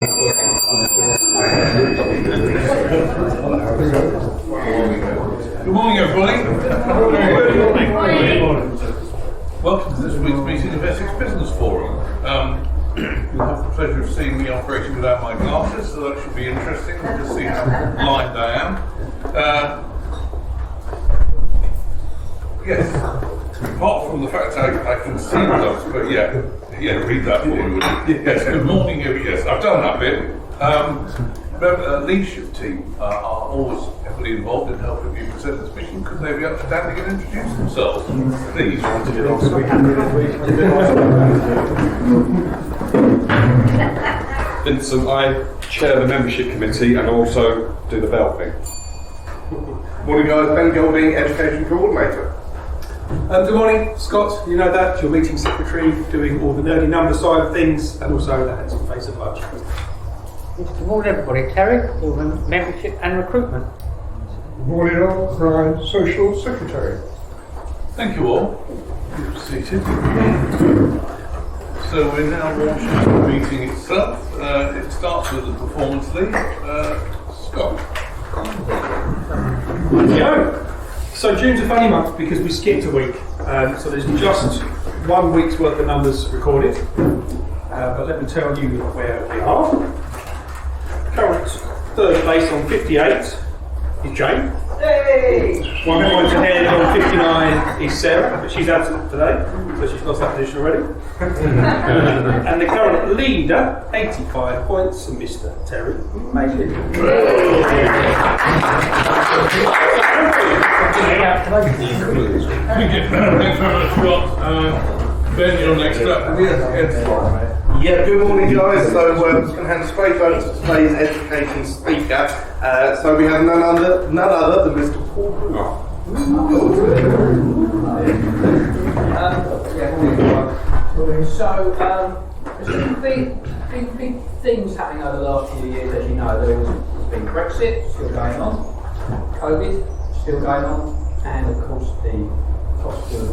Good morning, everybody. Good morning. Welcome to this week's meeting of Essex Business Forum. You'll have the pleasure of seeing me operating without my glasses, so that should be interesting to see how blind I am. Yes, apart from the fact I can see those, but yeah, read that for me, would you? Yes, good morning, yes, I've done that bit. But leadership team are always heavily involved in helping you present this mission. Could they be upstanding and introduce themselves, please? Vincent, I chair the membership committee and also do the bell thing. Morning guys, Ben Golding, Education Coordinator. Good morning, Scott. You know that, your meeting secretary, doing all the nerdy number side of things, and also the handsome face of budget. Good morning everybody, Terry, membership and recruitment. Good morning all, Brian, Social Secretary. Thank you all. You're seated. So we're now launching the meeting itself. It starts with the performance lead. Scott. Yeah. So June's a funny month because we skipped a week. So there's just 1 week's worth of numbers recorded. But let me tell you where we are. Current third place on 58 is Jane. Hey! 1 point ahead on 59 is Sarah, but she's absent today, so she's lost that position already. And the current leader, 85 points, and Mr. Terry Mason. Thanks very much, Scott. Ben, you're next up. Yeah, good morning guys. So I'm just going to hand straight over to today's education speaker. So we have none other than Mr. Paul Brewer. So, there's some big things happening over the last few years, as you know. There's been Brexit still going on, COVID still going on, and of course the cost of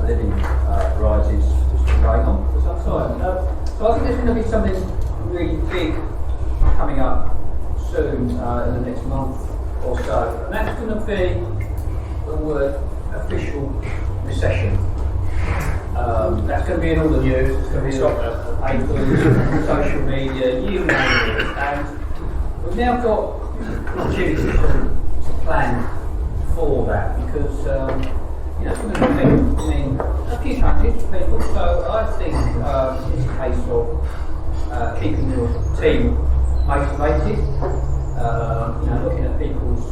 living rises still going on for some time. So I think there's going to be something really big coming up soon in the next month or so, and that's going to be the word official recession. That's going to be in all the news, it's going to be in the papers, social media, you name it, and we've now got an opportunity to plan for that because it's going to mean a few changes for people. So I think it's a case of keeping your team motivated, looking at people's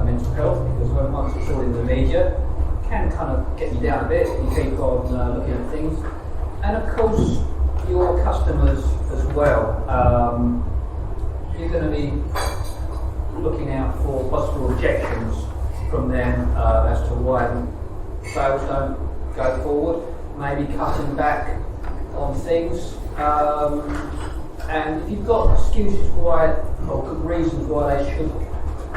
mental health, because once it's all in the media, it can kind of get you down a bit if you keep on looking at things. And of course, your customers as well. You're going to be looking out for possible objections from them as to why sales don't go forward, maybe cutting back on things. And if you've got excuses why, or good reasons why they should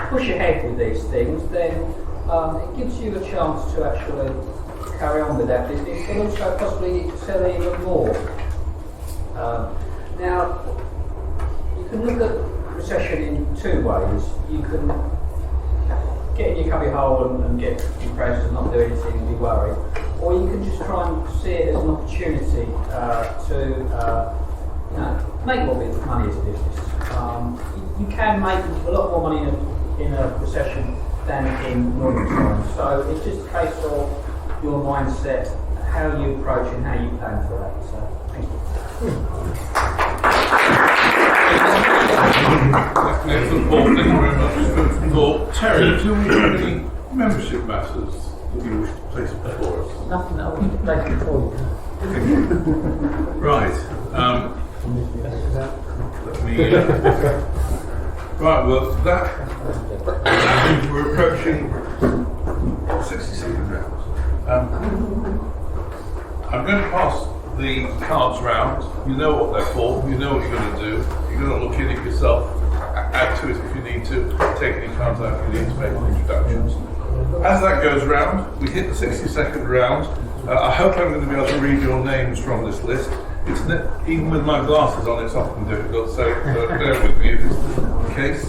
push ahead with these things, then it gives you a chance to actually carry on with that business and also possibly sell even more. Now, you can look at recession in two ways. You can get in your cubby hole and get depressed and not do anything and be worried, or you can just try and see it as an opportunity to make more money as a business. You can make a lot more money in a recession than in normal times. So it's just a case of your mindset, how you approach and how you plan for that. So thank you. Excellent, Paul. Thank you very much. Food for thought. Terry, do we have any membership matters that you wish to place before us? Nothing that I want to play before you. Right. Let me. Right. Well, that means we're approaching 60-second rounds. I'm going to pass the cards round. You know what they're for. You know what you're going to do. You're going to look in it yourself. Add to it if you need to. Take any cards out if you need to make introductions. As that goes round, we hit the 60-second round. I hope I'm going to be able to read your names from this list. even with my glasses on, it's often difficult, so bear with me if it's the case.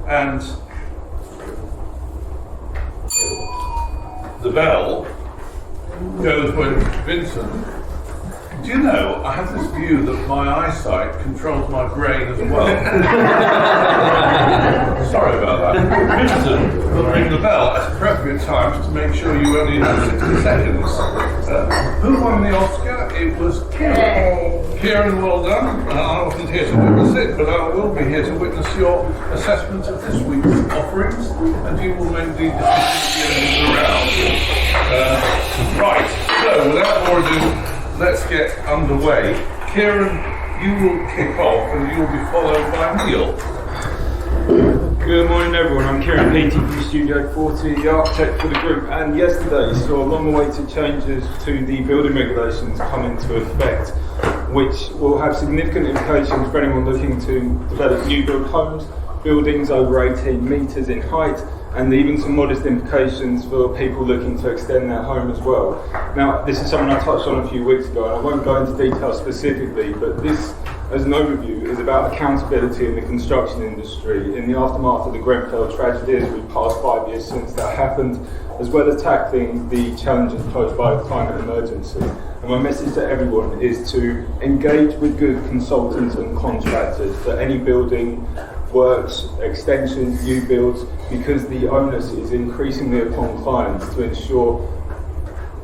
And the bell goes when Vincent. Do you know, I have this view that my eyesight controls my brain as well. Sorry about that. Vincent will ring the bell at appropriate times to make sure you only have 60 seconds. Who won the Oscar? It was Kieran. Kieran, well done. I wasn't here to witness it, but I will be here to witness your assessment of this week's offerings, and you will make the decision at the end of the round. Right, so without more ado, let's get underway. Kieran, you will kick off and you'll be followed by Neil. Good morning everyone, I'm Kieran Peaty from Studio 40, the architect for the group, and yesterday saw long-awaited changes to the building regulations come into effect, which will have significant implications for anyone looking to develop new build homes, buildings over 18 metres in height, and even some modest implications for people looking to extend their home as well. Now, this is something I touched on a few weeks ago, and I won't go into detail specifically, but this, as an overview, is about accountability in the construction industry in the aftermath of the Grenfell tragedy as we passed 5 years since that happened, as well as tackling the challenges posed by the climate emergency. And my message to everyone is to engage with good consultants and contractors for any building works, extensions, new builds, because the onus is increasingly upon clients to ensure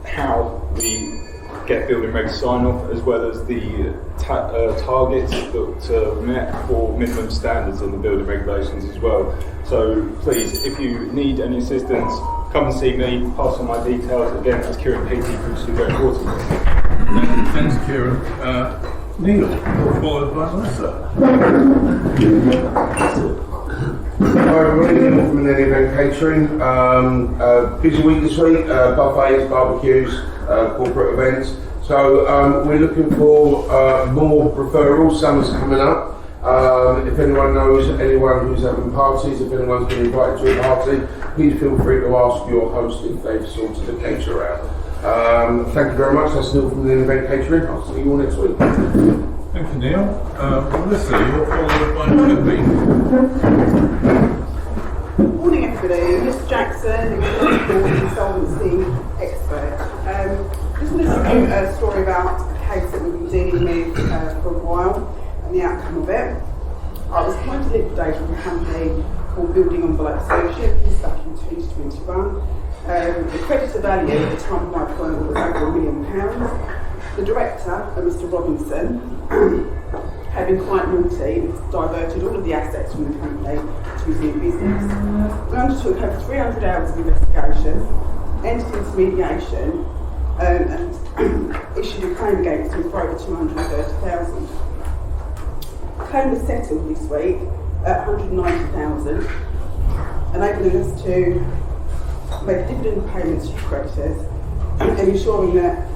how we get building regs sign off, as well as the targets that are met for minimum standards in the building regulations as well. So please, if you need any assistance, come and see me, pass on my details. Again, that's Kieran Peaty from Studio 40. Thanks, Kieran. Neil, followed by Melissa. Hi everybody, Neil from Millennium Event Catering. Busy week this week, buffets, barbecues, corporate events. So we're looking for more referrals. Summer's coming up. If anyone knows anyone who's having parties, if anyone's been invited to a party, please feel free to ask your host if they've sorted the caterer out. Thank you very much. That's Neil from the Event Catering. I'll see you all next week. Thank you, Neil. Melissa, you're followed by Toby. Morning everybody, Mr Jackson, insolvency expert. Just wanted to tell you a story about a case that we've been dealing with for a while and the outcome of it. I was trying to liquidate a company called Building Envelope Solutions back in 2021. The creditor value at the time of my appointment was over £1 million. The director, Mr Robinson, had been quite naughty and diverted all of the assets from the company to his new business. We undertook over 300 hours of investigation, entered into mediation, and issued a claim against him for over $230,000. The claim was settled this week at $190,000, enabling us to make dividend payments to creditors and ensuring that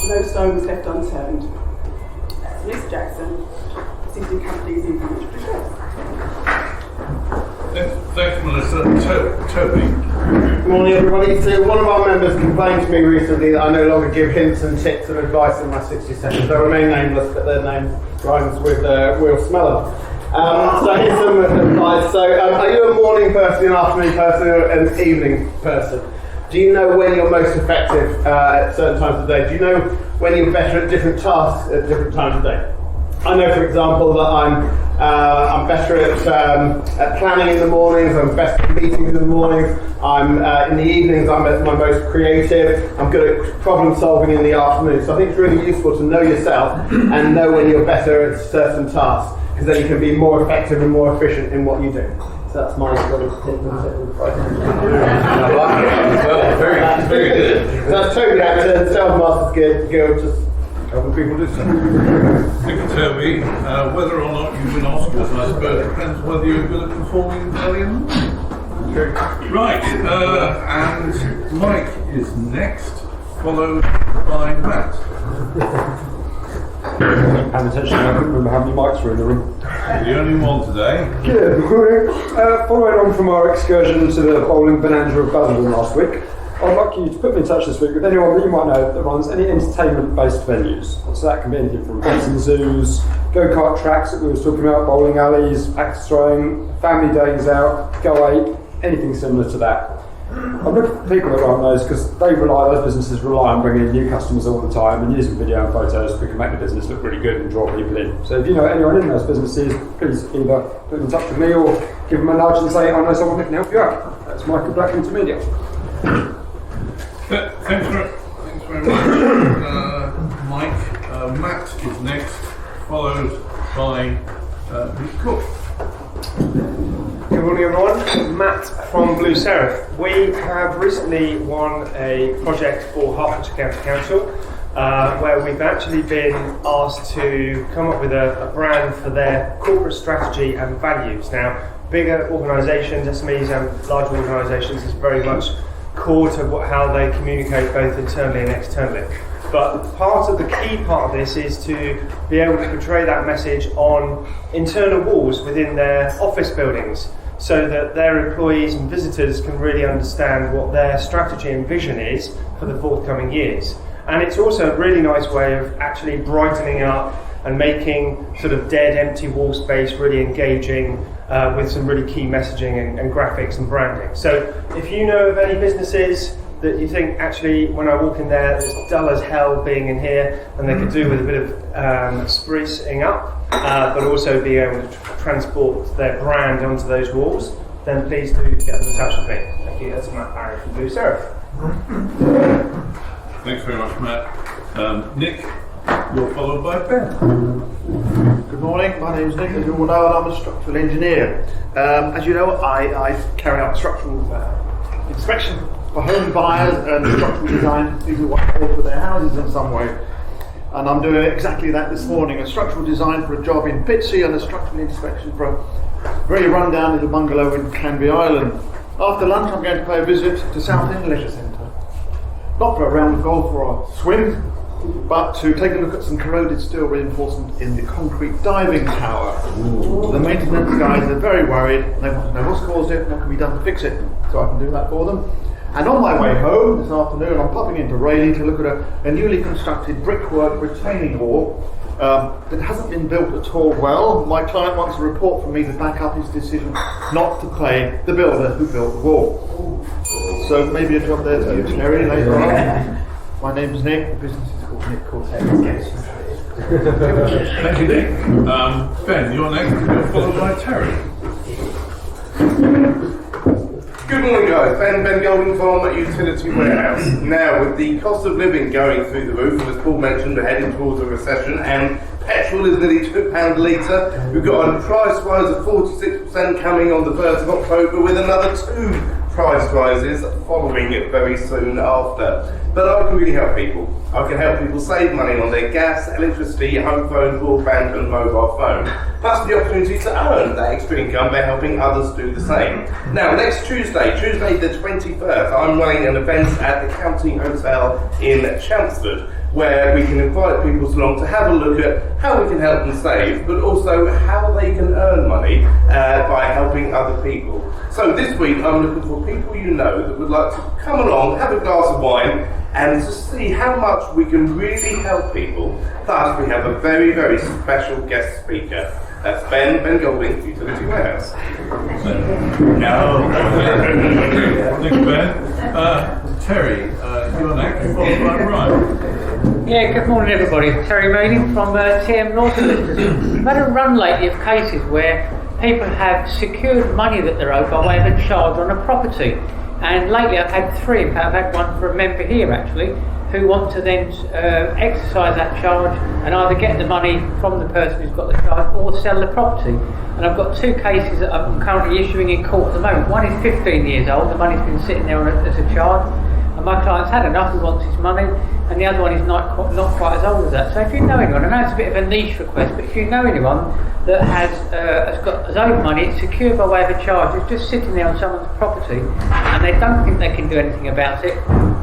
no stone was left unturned. Mr Jackson, assisting companies in financial distress. Thanks, Melissa. Toby. Good morning everybody. So one of our members complained to me recently that I no longer give hints and tips and advice in my 60 seconds. They remain nameless, but their name rhymes with Will Smeller. So here's some advice. So are you a morning person, an afternoon person, or an evening person? Do you know when you're most effective at certain times of the day? Do you know when you're better at different tasks at different times of the day? I know, for example, that I'm better at planning in the mornings. I'm best at meetings in the mornings. I'm in the evenings. I'm at my most creative. I'm good at problem solving in the afternoon. So I think it's really useful to know yourself and know when you're better at certain tasks, because then you can be more effective and more efficient in what you do. So that's my sort of tip and advice. Very good. So that's Toby Acton, Sales Masters Guild, just helping people do something. Thank you, Toby. Whether or not you win Oscars, I suppose, depends whether you're good at performing early in the morning. Right, and Mike is next, followed by Matt. And attention, I couldn't remember how many mics were in the room. The only one today. Good morning. Following on from our excursion to the bowling bonanza of Basildon last week, I'd like you to put me in touch this week with anyone that you might know that runs any entertainment-based venues. So that can be anything from pets and zoos, go-kart tracks that we were talking about, bowling alleys, axe throwing, family days out, Go 8, anything similar to that. I'm looking for people that run those because those businesses rely on bringing in new customers all the time, and using video and photos, we can make the business look really good and draw people in. So if you know anyone in those businesses, please either put them in touch with me or give them a nudge and say, I know someone that can help you out. That's Michael Black Intermedia. Thanks very much, Mike. Matt is next, followed by Nick Cook. Good morning everyone, Matt from Blue Seraph. We have recently won a project for Hertfordshire County Council where we've actually been asked to come up with a brand for their corporate strategy and values. Now, bigger organisations, SMEs and larger organisations is very much core to how they communicate both internally and externally. But part of the key part of this is to be able to portray that message on internal walls within their office buildings so that their employees and visitors can really understand what their strategy and vision is for the forthcoming years. And it's also a really nice way of actually brightening up and making sort of dead, empty wall space really engaging with some really key messaging and graphics and branding. So if you know of any businesses that you think actually when I walk in there it's dull as hell being in here and they could do with a bit of sprucing up but also be able to transport their brand onto those walls, then please do get in touch with me. Thank you. That's Matt Barry from Blue Seraph. Thanks very much, Matt. Nick, you're followed by Ben. Good morning, my name is Nick, as you all know, and I'm a structural engineer. As you know, I carry out structural inspection for home buyers and structural design, people who want to alter their houses in some way. And I'm doing exactly that this morning, a structural design for a job in Pitsea and a structural inspection for a very rundown little bungalow in Canby Island. After lunch I'm going to pay a visit to Southend Leisure Centre. Not for a round of golf or a swim, but to take a look at some corroded steel reinforcement in the concrete diving tower. The maintenance guys are very worried, they want to know what's caused it and what can be done to fix it, so I can do that for them. And on my way home this afternoon, I'm popping into Rayleigh to look at a newly constructed brickwork retaining wall that hasn't been built at all well. My client wants a report from me to back up his decision not to pay the builder who built the wall. So maybe a job there to Terry later on. My name's Nick, the business is called Nick Cortez. Thank you, Nick. Ben, you're next, you're followed by Terry. Good morning guys, Ben Golding from Utility Warehouse. Now with the cost of living going through the roof, and as Paul mentioned, we're heading towards a recession and petrol is nearly £2 a litre. We've got a price rise of 46% coming on the 1st of October with another 2 price rises following it very soon after. But I can really help people. I can help people save money on their gas, electricity, home phone, broadband and mobile phone. Plus the opportunity to earn that extra income by helping others do the same. Now next Tuesday the 21st, I'm running an event at the County Hotel in Chelmsford where we can invite people along to have a look at how we can help them save, but also how they can earn money by helping other people. So this week I'm looking for people you know that would like to come along, have a glass of wine, and to see how much we can really help people. Thus, we have a very, very special guest speaker. That's Ben Golding, Utility Warehouse. No. Thank you, Ben. Terry, you're next, followed by Ryan. Yeah, good morning everybody. Terry Manning from TM Law Solicitors. We've had a run lately of cases where people have secured money that they're owed by way of a charge on a property. And lately I've had 3, in fact I've had one for a member here actually, who want to then exercise that charge and either get the money from the person who's got the charge or sell the property. And I've got 2 cases that I'm currently issuing in court at the moment. One is 15 years old, the money's been sitting there as a charge, and my client's had enough, he wants his money, and the other one is not quite as old as that. So if you know anyone, I know it's a bit of a niche request, but if you know anyone that has owed money, it's secured by way of a charge, it's just sitting there on someone's property, and they don't think they can do anything about it,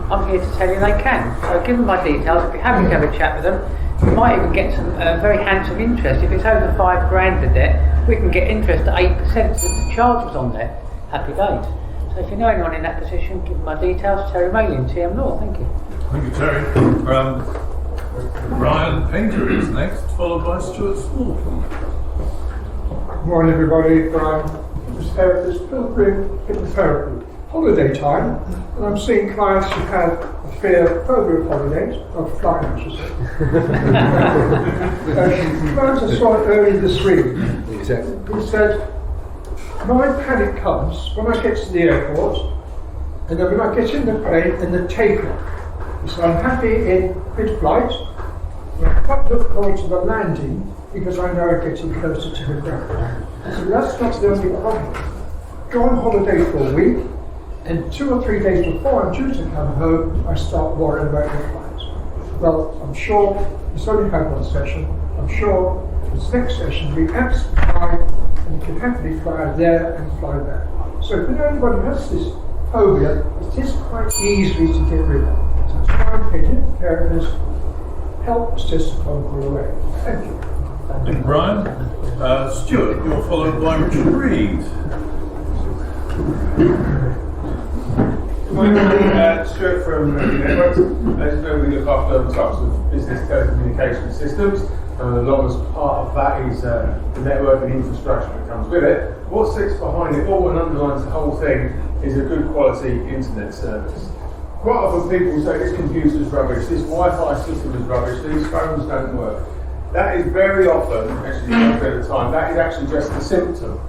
I'm here to tell you they can. So give them my details, if you're happy to have a chat with them, you might even get some very handsome interest. If it's over 5 grand the debt, we can get interest at 8% since the charge was on there. Happy days. So if you know anyone in that position, give them my details. Terry Malin, TM Law. Thank you. Thank you, Terry. Brian Painter is next, followed by Stuart Smallton. Good morning, everybody. Brian, therapist, Pilgrim Hypnotherapy. Holiday time, and I'm seeing clients who have a fear, phobia of holidays, of flying, I should say. Clients I saw early this week. He said, my panic comes when I get to the airport, and then when I get in the plane and the takeoff. So I'm happy in mid-flight, but I quite look forward to the landing because I know I'm getting closer to the ground. So that's not the only problem. Go on holiday for a week, and 2 or 3 days before I'm due to come home, I start worrying about the flight. Well, I'm sure it's only had one session. I'm sure this next session will be absolutely fine, and you can happily fly there and fly back. So if anybody has this phobia, it is quite easy to get rid of. So it's my opinion, therapists help us just to phone call away. Thank you. Thank you, Brian. Stuart, you're followed by Richard Reed. My name is Stuart from Networks. As you know, we look after other types of business telecommunication systems, and the longest part of that is the network and infrastructure that comes with it. What sits behind it all and underlines the whole thing is a good quality internet service. Quite often people say this computer's rubbish, this Wi-Fi system is rubbish, these phones don't work. That is very often, actually a bit of time, that is actually just the symptom.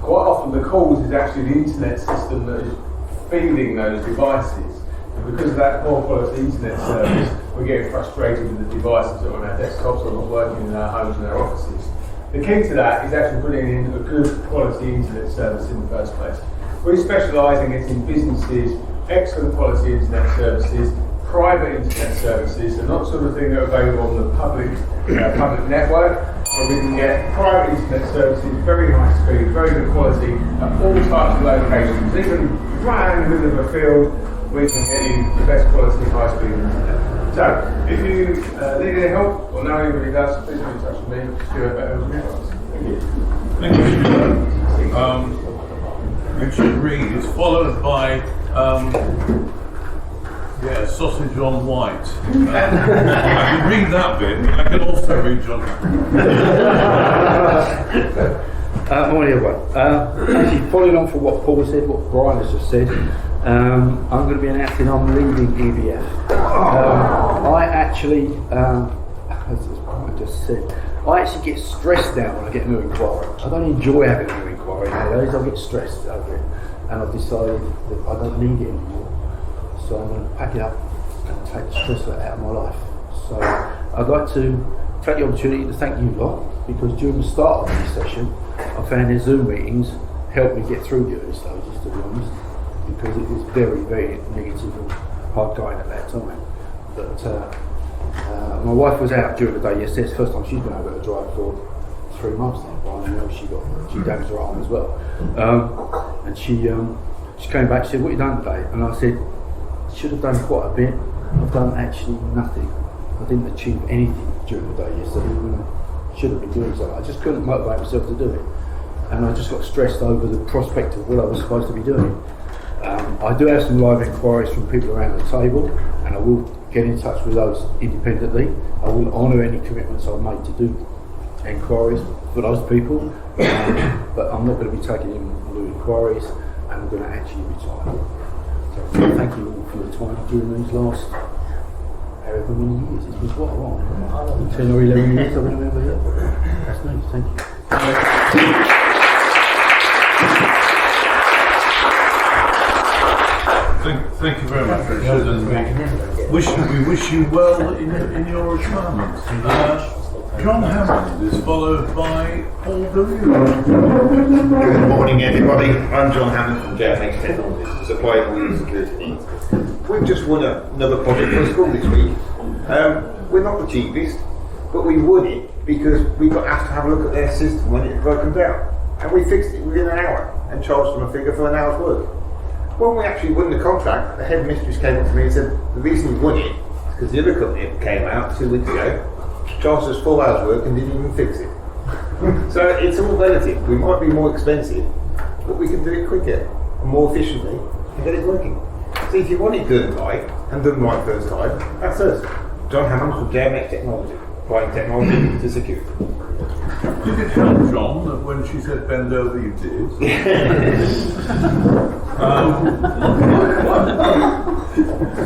Quite often the cause is actually the internet system that is feeding those devices. And because of that poor quality internet service, we're getting frustrated with the devices that are on our desktops or not working in our homes and our offices. The key to that is actually putting in a good quality internet service in the first place. We specialise in getting businesses excellent quality internet services, private internet services, and not sort of thing that are available on the public network, where we can get private internet services, very high speed, very good quality, at all types of locations. Even right in the middle of a field, we can get you the best quality high speed internet. So, if you need any help, or know anybody does, please get in touch with me, Stuart Better. Thank you. Thank you, Stuart. Richard Reed is followed by sausage on white. I can read that bit, but I can also read John. Morning everyone. Actually, following on from what Paul said, what Brian has just said, I'm going to be announcing I'm leaving EBF. I actually, as Brian just said, I actually get stressed now when I get a new inquiry. I don't enjoy having a new inquiry nowadays, I get stressed over it. And I've decided that I don't need it anymore. So I'm going to pack it up and take the stress out of my life. So I'd like to take the opportunity to thank you lot, because during the start of this session, I found the Zoom meetings helped me get through the early stages, to be honest, because it was very, very negative and hard going at that time. But my wife was out during the day yesterday. It's the first time she's been able to drive for 3 months now. But I know she damaged her arm as well. And she came back. She said, "What have you done today?" And I said, "Should have done quite a bit. I've done actually nothing. I didn't achieve anything during the day yesterday when I should have been doing something. I just couldn't motivate myself to do it, and I just got stressed over the prospect of what I was supposed to be doing." I do have some live inquiries from people around the table, and I will get in touch with those independently. I will honour any commitments I've made to do inquiries for those people, but I'm not going to be taking in new inquiries, and I'm going to actually retire. So thank you all for your time during these last however many years. It's been quite a while. 10 or 11 years I've been a member here. That's nice, thank you. Thank you very much, Richard, and we wish you well in your retirement. John Hammond is followed by Paul Durian. Good morning, everybody. I'm John Hammond from JFH Technologies, Supply and Security. We've just won another project for a school this week. We're not the cheapest, but we won it because we got asked to have a look at their system when it broken down, and we fixed it within an hour and charged them a figure for an hour's work. When we actually won the contract, the headmistress came up to me and said, the reason we won it is because the other company came out 2 weeks ago, charged us 4 hours work and didn't even fix it. So it's all relative. We might be more expensive, but we can do it quicker. and more efficiently, and get it working. So if you want it done right, and done right first time, that's us. John Hammond from GameX Technology, applying technology to security. Did it help, John, that when she said bend over, you did?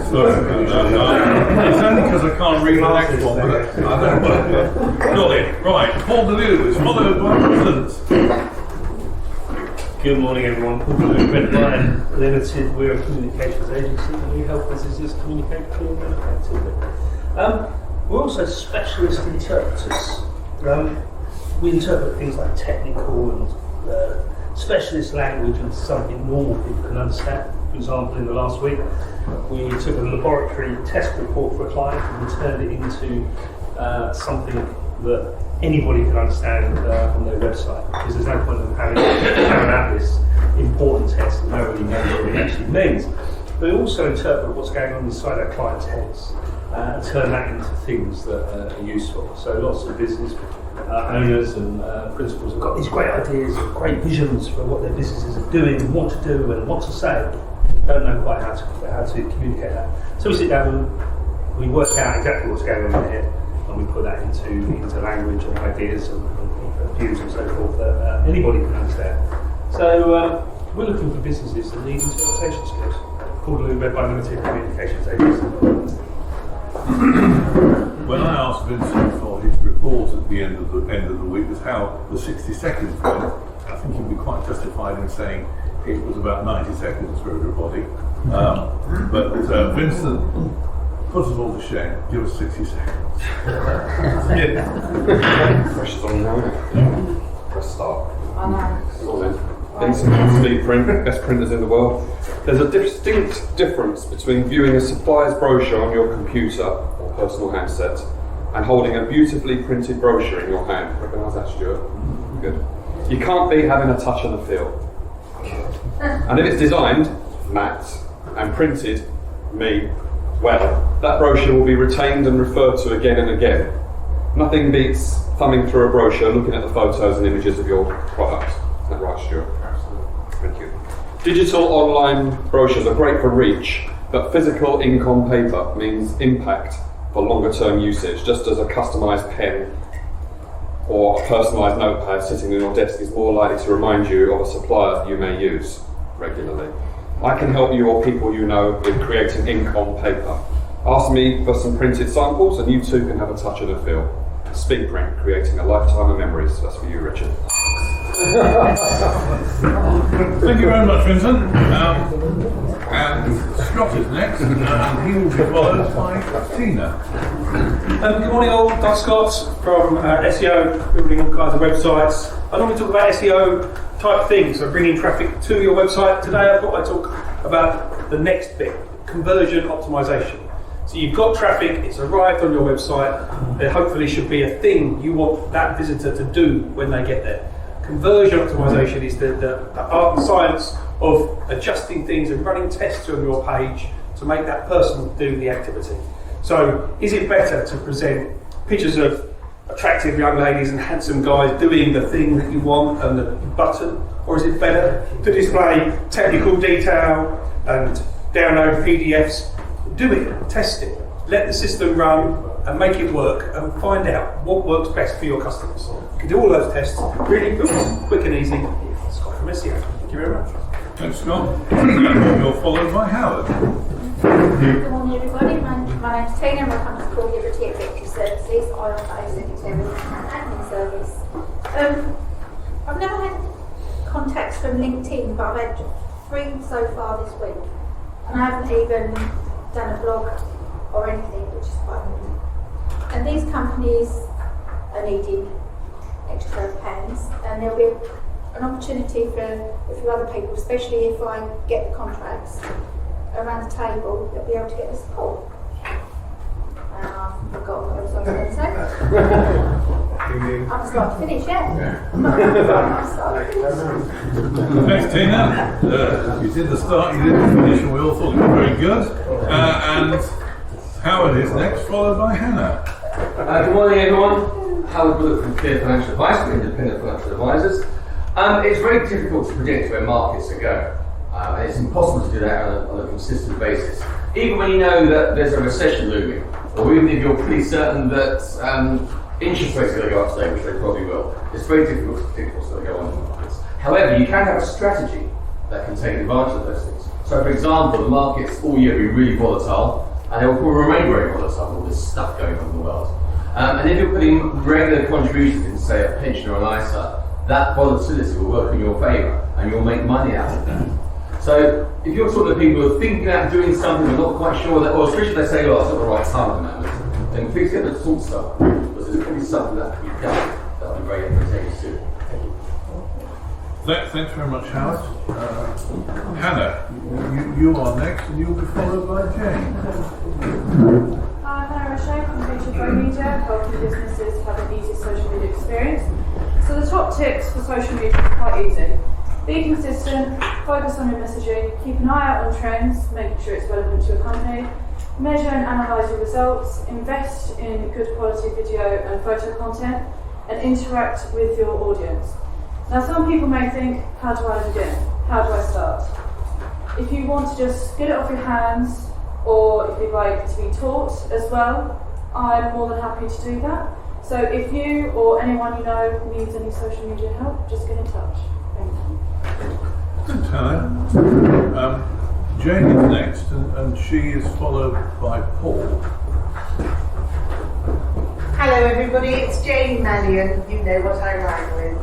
Sorry about that. It's only because I can't read the next one, but I don't. Got it. Right, Paul DeLue is followed by President. Good morning, everyone. Paul DeLue, Red Lion Limited. We're a communications agency and we help businesses communicate clearly and effectively. We're also specialist interpreters. We interpret things like technical and specialist language into something normal people can understand. For example, in the last week, we took a laboratory test report for a client and we turned it into something that anybody can understand on their website, because there's no point in having out this important text that nobody knows what it actually means. But we also interpret what's going on inside our clients' heads and turn that into things that are useful. So lots of business owners and principals have got these great ideas and great visions for what their businesses are doing and what to do and what to say. Don't know quite how to communicate that. So we sit down and we work out exactly what's going on in their head, and we put that into language and ideas and views and so forth that anybody can understand. So we're looking for businesses that need interpretation skills. Paul DeLue, Red Lion Limited Communications Agency. When I asked Vincent for his report at the end of the week as how the 60 seconds went, I think he'd be quite justified in saying it was about 90 seconds for everybody. But Vincent, put us all to shame. Give us 60 seconds. Pressure's on now. Press start. Vincent, Speed Print, best printers in the world. There's a distinct difference between viewing a supplier's brochure on your computer or personal handset and holding a beautifully printed brochure in your hand. Recognise that, Stuart? Good. You can't beat having a touch and a feel. And if it's designed, matte, and printed, well, that brochure will be retained and referred to again and again. Nothing beats thumbing through a brochure, looking at the photos and images of your product. Is that right, Stuart? Thank you. Digital online brochures are great for reach, but physical ink on paper means impact for longer term usage, just as a customised pen or a personalised notepad sitting on your desk is more likely to remind you of a supplier you may use regularly. I can help you or people you know with creating ink on paper. Ask me for some printed samples and you too can have a touch and a feel. Speed Print, creating a lifetime of memories. That's for you, Richard. Thank you very much, Vincent. And Scott is next, and he will be followed by Tina. Good morning all, Don Scott from SEO, building all kinds of websites. I normally talk about SEO type things, so bringing traffic to your website. Today I thought I'd talk about the next bit, conversion optimization. So you've got traffic, it's arrived on your website, there hopefully should be a thing you want that visitor to do when they get there. Conversion optimization is the art and science of adjusting things and running tests on your page to make that person do the activity. So is it better to present pictures of attractive young ladies and handsome guys doing the thing that you want and the button, or is it better to display technical detail and download PDFs? Do it, test it, let the system run and make it work and find out what works best for your customers. You can do all those tests really quick and easy. Scott from SEO. Thank you very much. Thanks, Scott. You're followed by Howard. Good morning, everybody. My name's Tina and my company's called Liberty Executive Services. I offer a secretary and admin service. I've never had contacts from LinkedIn, but I've had 3 so far this week. And I haven't even done a blog or anything, which is quite new. And these companies are needing extra hands, and there'll be an opportunity for a few other people, especially if I get the contracts around the table, they'll be able to get the support. I forgot what else I was going to say. I'm starting to finish, yeah. I'm starting to finish. Thanks, Tina. You did the start, you did the finish, and we all thought you were very good. And Howard is next, followed by Hannah. Good morning, everyone. Howard Bullock from Clear Financial Advice, we're independent financial advisors. It's very difficult to predict where markets are going. And it's impossible to do that on a consistent basis. Even when you know that there's a recession looming, or even if you're pretty certain that interest rates are going to go up today, which they probably will, it's very difficult to predict what's going to go on in the markets. However, you can have a strategy that can take advantage of those things. So, for example, the markets all year will be really volatile, and they will remain very volatile with all this stuff going on in the world. And if you're putting regular contributions in, say, a pension or an ISA, that volatility will work in your favour, and you'll make money out of that. So, if you're sort of people who are thinking about doing something and not quite sure that, or especially if they say, oh, it's not the right time at the moment, then please get them to sort stuff, because there's probably something that can be done that will be very advantageous too. Thank you. Thanks very much, Howard. Hannah, you are next, and you'll be followed by Jane. Hi, Hannah Roche from HFO Media, helping businesses have an easy social media experience. So the top tips for social media are quite easy. Be consistent, focus on your messaging, keep an eye out on trends, making sure it's relevant to your company, measure and analyse your results, invest in good quality video and photo content, and interact with your audience. Now some people may think, how do I begin? How do I start? If you want to just get it off your hands, or if you'd like to be taught as well, I'm more than happy to do that. So if you or anyone you know needs any social media help, just get in touch. Thank you. Thanks, Hannah. Jane is next, and she is followed by Paul. Hello everybody, it's Jane Mannion, you know what I rhyme with,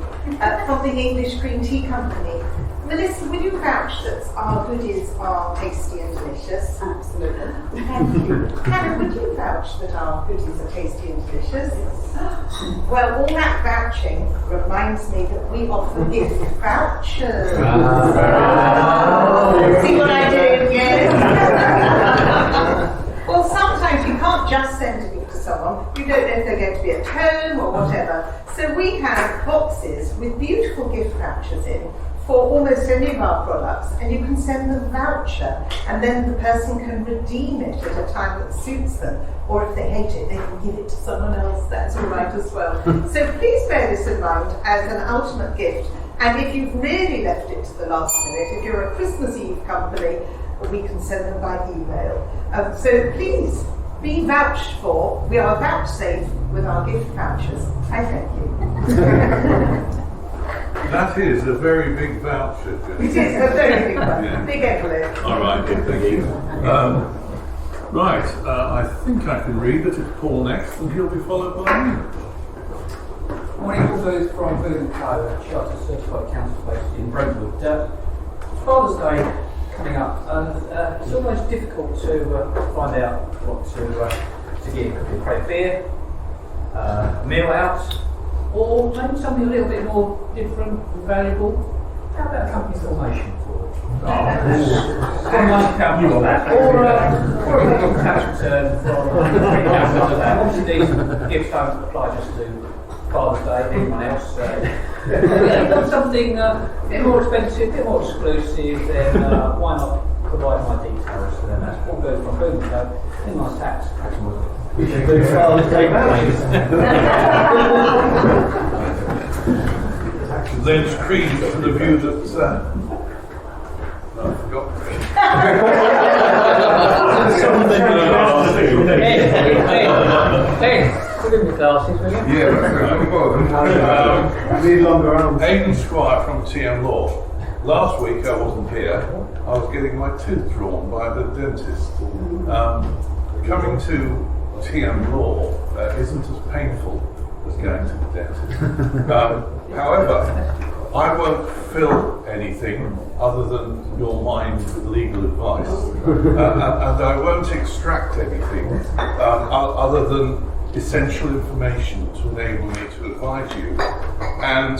from the English Green Tea Company. Melissa, will you vouch that our goodies are tasty and delicious? Absolutely. Thank you. Hannah, would you vouch that our goodies are tasty and delicious? Well, all that vouching reminds me that we offer gift vouchers. See what I did? Yes. Well, sometimes you can't just send a gift to someone. You don't know if they're going to be at home or whatever. So we have boxes with beautiful gift vouchers in for almost any of our products, and you can send them a voucher, and then the person can redeem it at a time that suits them, or if they hate it, they can give it to someone else. That's all right as well. So please bear this in mind as an ultimate gift, and if you've really left it to the last minute, if you're a Christmas Eve company, we can send them by email. So please be vouched for. We are vouchsafe with our gift vouchers. I thank you. That is a very big voucher, Jane. It is a very big one. Yeah. Big envelope. All right, good, thank you. Right, I think I can read that it's Paul next, and he'll be followed by me. Morning, Paul Booth from Booth & Co, Chartered Certified Council based in Brentwood. Father's Day coming up, and it's almost difficult to find out what to give. Could be a crate beer, a meal out, or maybe something a little bit more different and valuable. How about a company formation for it? Online company for that. Or a tax return for obviously these gifts don't apply just to Father's Day, anyone else. If you've got something a bit more expensive, a bit more exclusive, then why not provide my details to them? That's Paul Booth from Booth & Co. In my tax. We should do Father's Day vouchers. Then Creed for the view that no, I forgot. Hey, put in the glasses, will you? Yeah, that's Need longer arms. Aidan Squire from TM Law. Last week I wasn't here. I was getting my tooth drawn by the dentist. Coming to TM Law isn't as painful as going to the dentist. However, I won't fill anything other than your mind with legal advice, and I won't extract anything other than essential information to enable me to advise you. And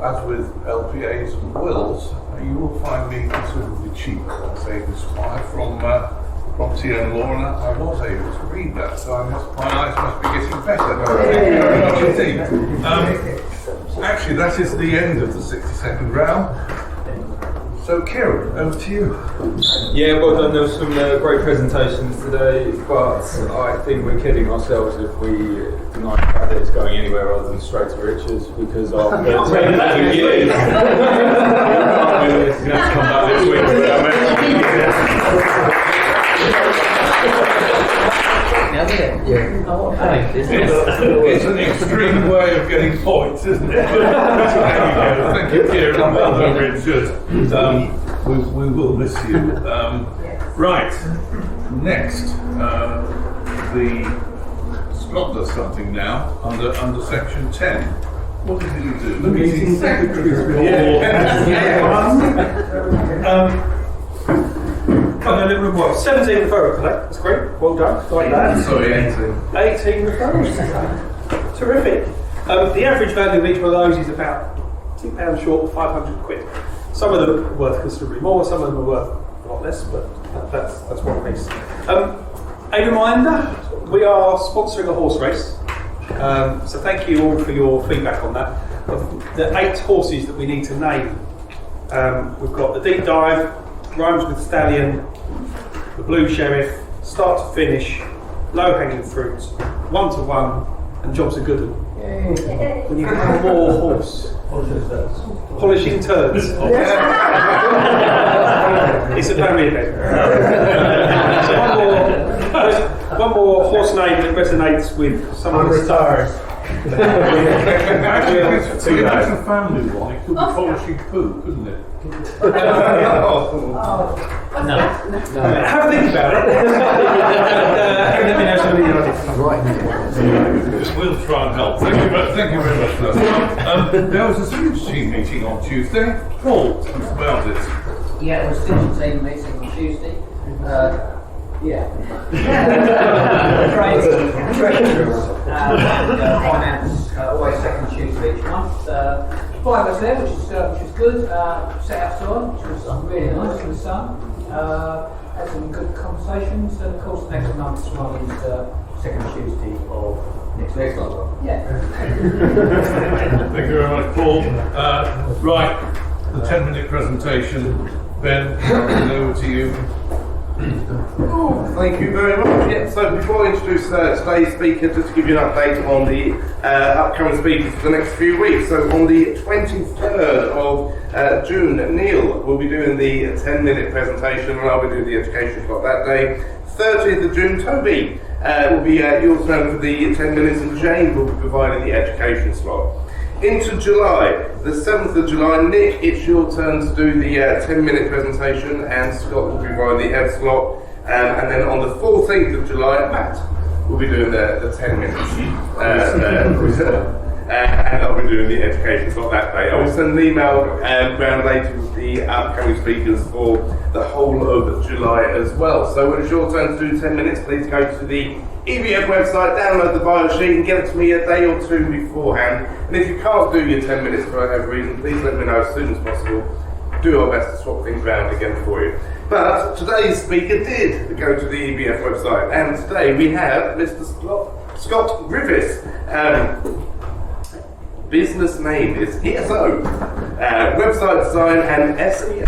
as with LPAs and wills, you will find me considerably cheap. That's Aidan Squire from TM Law, and I was able to read that, so my eyes must be getting better. Thank you very much indeed. Actually, that is the end of the 60-second round. So, Kieran, over to you. Yeah, well done. There were some great presentations today, but I think we're kidding ourselves if we deny the fact fact that it's going anywhere other than straight to riches because after 22 years, it's going to come back this week. It's an extreme way of getting points, isn't it? Thank you, Kieran. Well done, Richard. We will miss you. Right, next, Scott does something now under section 10. What does he do? The meeting secretaries Well, 17 referrals today. That's great. Well done. Like that. Sorry, 18 referrals. Terrific. The average value of each one of those is about £2 short of 500 quid. Some of them are worth considerably more, some of them are worth a lot less, but that's one piece. A reminder, we are sponsoring a horse race. So thank you all for your feedback on that. The 8 horses that we need to name. We've got the Deep Dive, Rhymes with Stallion, the Blue Sheriff, Start to Finish, Low Hanging Fruit, 1-to-1, and Jobs Are Good. We need one more horse. Polishing Turds. It's a family event. So one more horse name that resonates with someone retired. Actually, it's a family one. It could be polishing poo, couldn't it? No. Have a think about it. Let me know some of We'll try and help. Thank you very much for that. There was a students' team meeting on Tuesday. Paul, tell us about it. Yeah, it was a students' team meeting on Tuesday. Finance, always second Tuesday each month. 5 of us there, which was good. Set outside, which was really nice in the sun. Had some good conversations, and of course next month's one is second Tuesday of next month. Yeah. Thank you very much, Paul. Right, the 10-minute presentation. Ben, over to you. Thank you very much. Yeah, so before I introduce today's speaker, just to give you an update on the upcoming speakers for the next few weeks. So on the 23rd of June, Neil will be doing the 10-minute presentation, and I'll be doing the education slot that day. 30th of June, Toby will be your turn for the 10 minutes, and Jane will be providing the education slot. Into July, the 7th of July, Nick, it's your turn to do the 10-minute presentation, and Scott will be providing the ed slot. And then on the 14th of July, Matt will be doing the 10 minutes. And I'll be doing the education slot that day. I will send an email round later with the upcoming speakers for the whole of July as well. So when it's your turn to do 10 minutes, please go to the EBF website, download the bio sheet and get it to me a day or two beforehand. And if you can't do your 10 minutes for whatever reason, please let me know as soon as possible. Do our best to swap things around again for you. But today's speaker did go to the EBF website, and today we have Mr. Scott Griffiths. Business name is ESO, website design and SEO.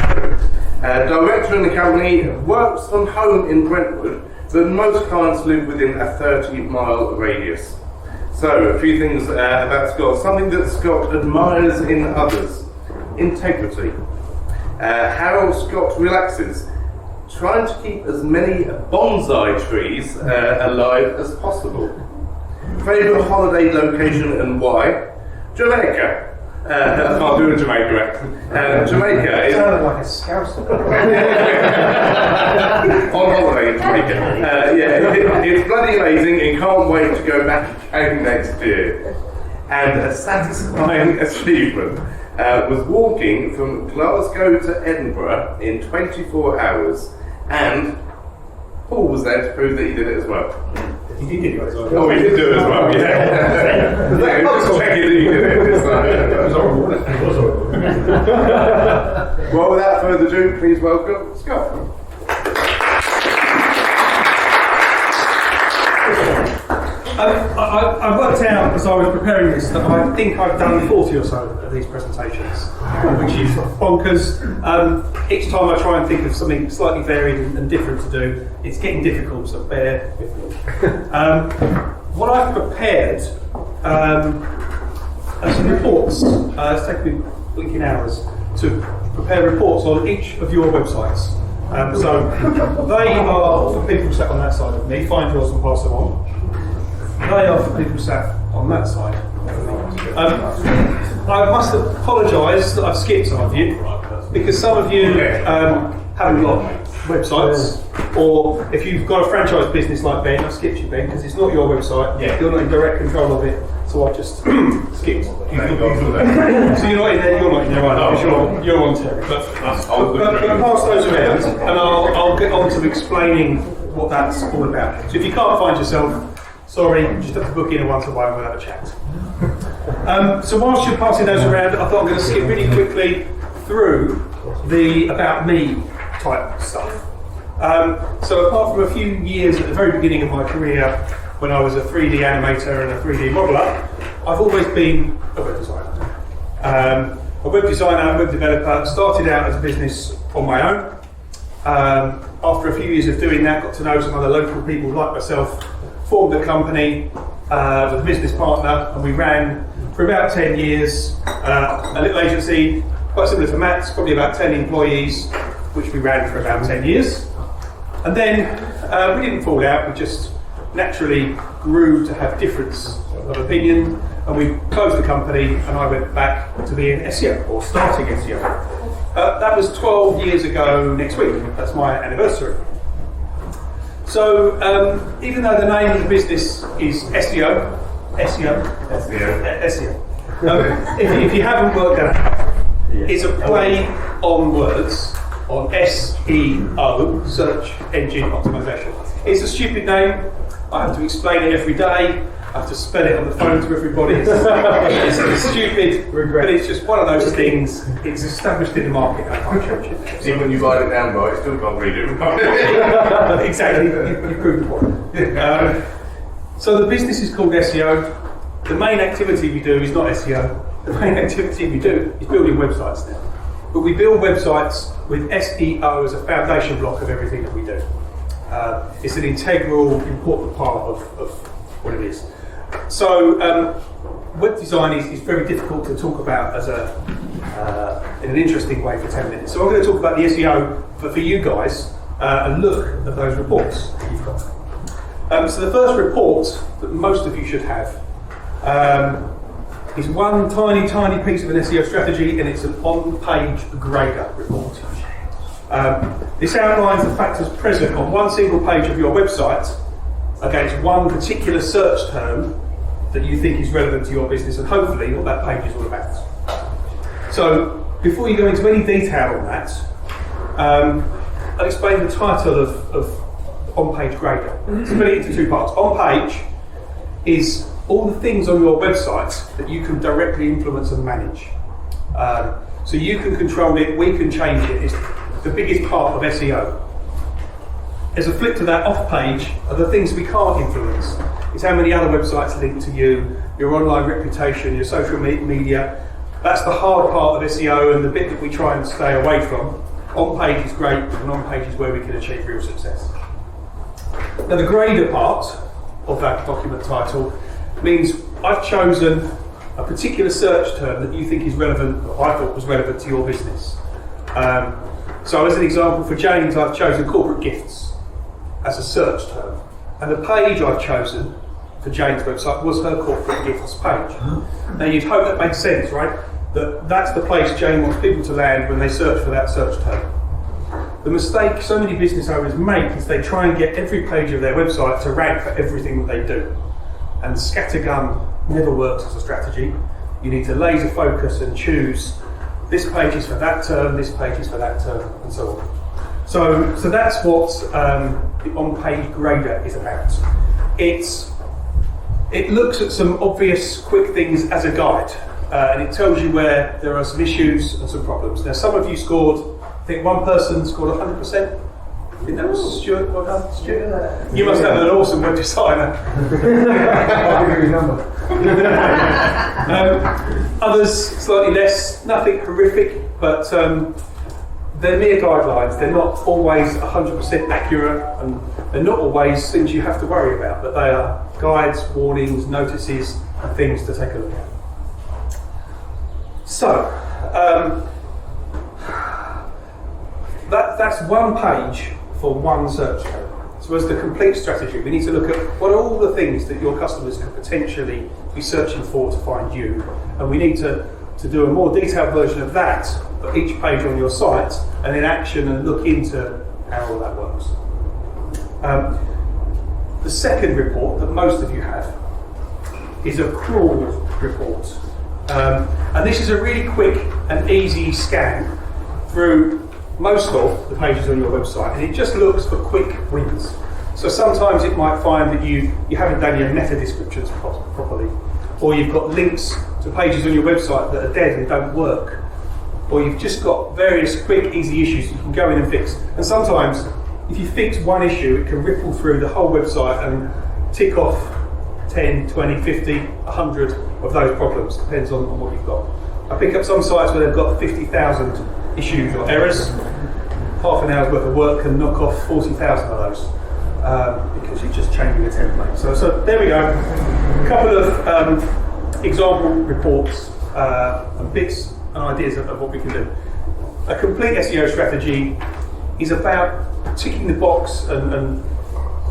Director in the company, works from home in Brentwood, but most clients live within a 30-mile radius. So, a few things about Scott. Something that Scott admires in others: integrity. How Scott relaxes, trying to keep as many bonsai trees alive as possible. Favourite holiday location and why? Jamaica. I can't do a Jamaica accent. Jamaica is... sounded like a scouser. On holiday in Jamaica. It's bloody amazing and can't wait to go back again next year. And a satisfying achievement was walking from Glasgow to Edinburgh in 24 hours, and Paul was there to prove that he did it as well. He did it as well. Oh, he did do it as well, yeah. Just checking that he did it. Well, without further ado, please welcome Scott. I worked out as I was preparing this that I think I've done 40 or so of these presentations, which is bonkers. Each time I try and think of something slightly varied and different to do, it's getting difficult, so bear with me. What I've prepared some reports. It's taken me blinking hours to prepare reports on each of your websites. So they are for people sat on that side of me. Find yours and pass them on. They are for people sat on that side. I must apologise that I've skipped some of you, because some of you haven't got websites, or if you've got a franchise business like Ben, I've skipped you, Ben, because it's not your website. You're not in direct control of it, so I've just skipped. So you're not in there, you're not in there right now, because you're on Terry. But I'll pass those around, and I'll get on to explaining what that's all about. So if you can't find yourself, sorry, you just have to book in a one-to-one, we'll have a chat. So whilst you're passing those around, I thought I'm going to skip really quickly through the about me type stuff. So apart from a few years at the very beginning of my career, when I was a 3D animator and a 3D modeller, I've always been a web designer. A web designer, web developer, started out as a business on my own. After a few years of doing that, got to know some other local people like myself, formed a company with a business partner, and we ran for about 10 years, a little agency, quite similar to Matt's, probably about 10 employees, which we ran for about 10 years. And then we didn't fall out, we just naturally grew to have difference of opinion, and we closed the company, and I went back to being SEO, or starting SEO. That was 12 years ago next week, that's my anniversary. So even though the name of the business is SEO, if you haven't worked that out, it's a play on words, on SEO, search engine optimization. It's a stupid name. I have to explain it every day. I have to spell it on the phone to everybody. It's stupid, but it's just one of those things. It's established in the market. I can't change it. See, when you write it down right, you still can't read it. Exactly, you proved the point. So the business is called SEO. The main activity we do is not SEO. The main activity we do is building websites now. But we build websites with SEO as a foundation block of everything that we do. It's an integral, important part of what it is. So web design is very difficult to talk about as in an interesting way for 10 minutes. So I'm going to talk about the SEO for you guys and look at those reports that you've got. So the first report that most of you should have is one tiny piece of an SEO strategy, and it's an on-page grader report. This outlines the factors present on one single page of your website against one particular search term that you think is relevant to your business, and hopefully what that page is all about. So before you go into any detail on that, I'll explain the title of on-page grader. Split it into two parts. On-page is all the things on your website that you can directly influence and manage. So you can control it, we can change it. It's the biggest part of SEO. As a flip to that off-page are the things we can't influence. It's how many other websites link to you, your online reputation, your social media. That's the hard part of SEO and the bit that we try and stay away from. On-page is great, and on-page is where we can achieve real success. Now the grader part of that document title means I've chosen a particular search term that you think is relevant, or I thought was relevant to your business. So as an example, for James, I've chosen corporate gifts as a search term. And the page I've chosen for Jane's website was her corporate gifts page. Now you'd hope that makes sense, right? That's the place Jane wants people to land when they search for that search term. The mistake so many business owners make is they try and get every page of their website to rank for everything that they do. And scattergun never works as a strategy. You need to laser focus and choose this page is for that term, this page is for that term, and so on. So that's what the on-page grader is about. It looks at some obvious quick things as a guide, and it tells you where there are some issues and some problems. Now some of you scored, I think one person scored 100%. I think that was Stuart. Well done, Stuart. You must have an awesome web designer. I'll give you his number. Others slightly less, nothing horrific, but they're mere guidelines. They're not always 100% accurate, and they're not always things you have to worry about, but they are guides, warnings, notices, and things to take a look at. So, that's one page for one search term. So as the complete strategy, we need to look at what are all the things that your customers could potentially be searching for to find you, and we need to do a more detailed version of that for each page on your site, and then action and look into how all that works. The second report that most of you have is a crawl report. And this is a really quick and easy scan through most of the pages on your website, and it just looks for quick wins. So sometimes it might find that you haven't done your meta descriptions properly, or you've got links to pages on your website that are dead and don't work, or you've just got various quick, easy issues you can go in and fix. And sometimes, if you fix one issue, it can ripple through the whole website and tick off 10, 20, 50, 100 of those problems, depends on what you've got. I pick up some sites where they've got 50,000 issues or errors. Half an hour's worth of work can knock off 40,000 of those because you're just changing the template. So there we go. A couple of example reports and bits and ideas of what we can do. A complete SEO strategy is about ticking the box and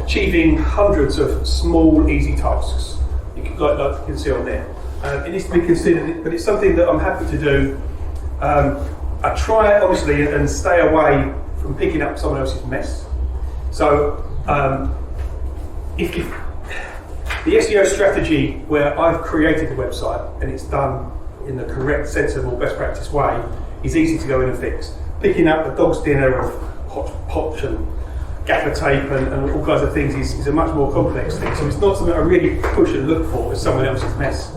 achieving hundreds of small, easy tasks, like you can see on there. It needs to be considered, but it's something that I'm happy to do. I try, obviously, and stay away from picking up someone else's mess. So, if the SEO strategy where I've created the website and it's done in the correct, sensible, best practice way is easy to go in and fix. Picking up the dog's dinner of hotch and gaffer tape and all kinds of things is a much more complex thing. So it's not something I really push and look for as someone else's mess.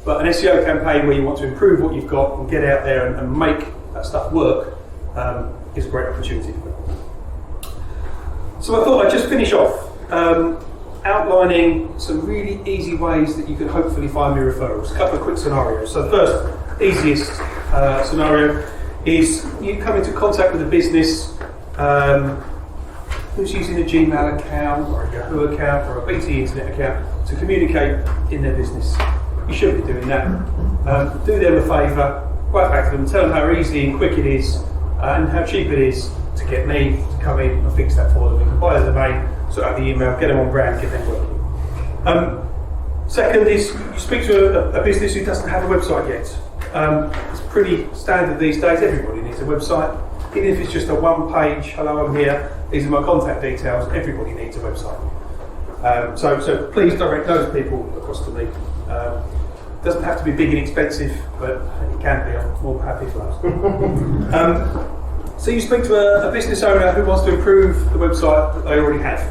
But an SEO campaign where you want to improve what you've got and get out there and make that stuff work is a great opportunity for it. So I thought I'd just finish off outlining some really easy ways that you can hopefully find me referrals. A couple of quick scenarios. So the first, easiest scenario is you come into contact with a business who's using a Gmail account or a Yahoo account or a BT Internet account to communicate in their business. You shouldn't be doing that. Do them a favour, write back to them, tell them how easy and quick it is and how cheap it is to get me to come in and fix that for them. We can buy the domain, sort out the email, get them on brand, get them working. Second is you speak to a business who doesn't have a website yet. It's pretty standard these days, everybody needs a website. Even if it's just a one page, hello, I'm here, these are my contact details, everybody needs a website. So please direct those people across to me. It doesn't have to be big and expensive, but it can be. I'm more happy for that. So you speak to a business owner who wants to improve the website that they already have.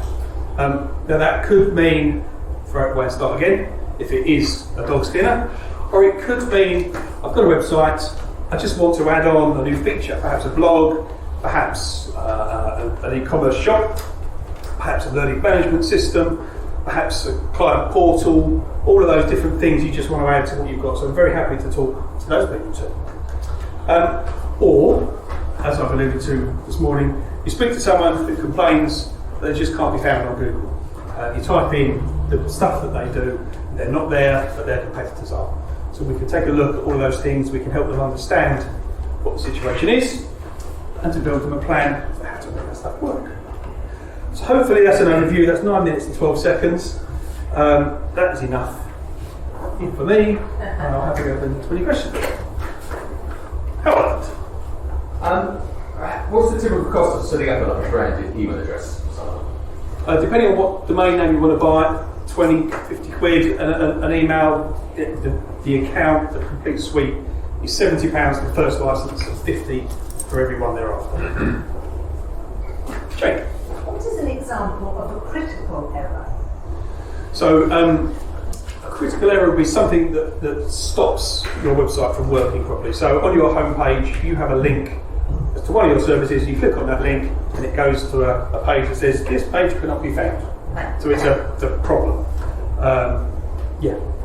Now that could mean throw it away and start again, if it is a dog's dinner, or it could mean I've got a website, I just want to add on a new feature, perhaps a blog, perhaps an e-commerce shop, perhaps a learning management system, perhaps a client portal, all of those different things you just want to add to what you've got. So I'm very happy to talk to those people too. Or, as I've alluded to this morning, you speak to someone who complains that they just can't be found on Google. You type in the stuff that they do, they're not there, but their competitors are. So we can take a look at all of those things, we can help them understand what the situation is, and to build them a plan for how to make that stuff work. So hopefully that's an overview. That's 9 minutes and 12 seconds. That is enough for me. And I'll have to go to any questions. How about that? What's the typical cost of setting up a branded email address? Depending on what domain name you want to buy, 20, 50 quid, an email, the account, the complete suite is £70 for the first license and 50 for every one thereafter. Jake. What is an example of a critical error? So a critical error would be something that stops your website from working properly. So on your homepage, you have a link to one of your services, you click on that link and it goes to a page that says, this page cannot be found. So it's a problem.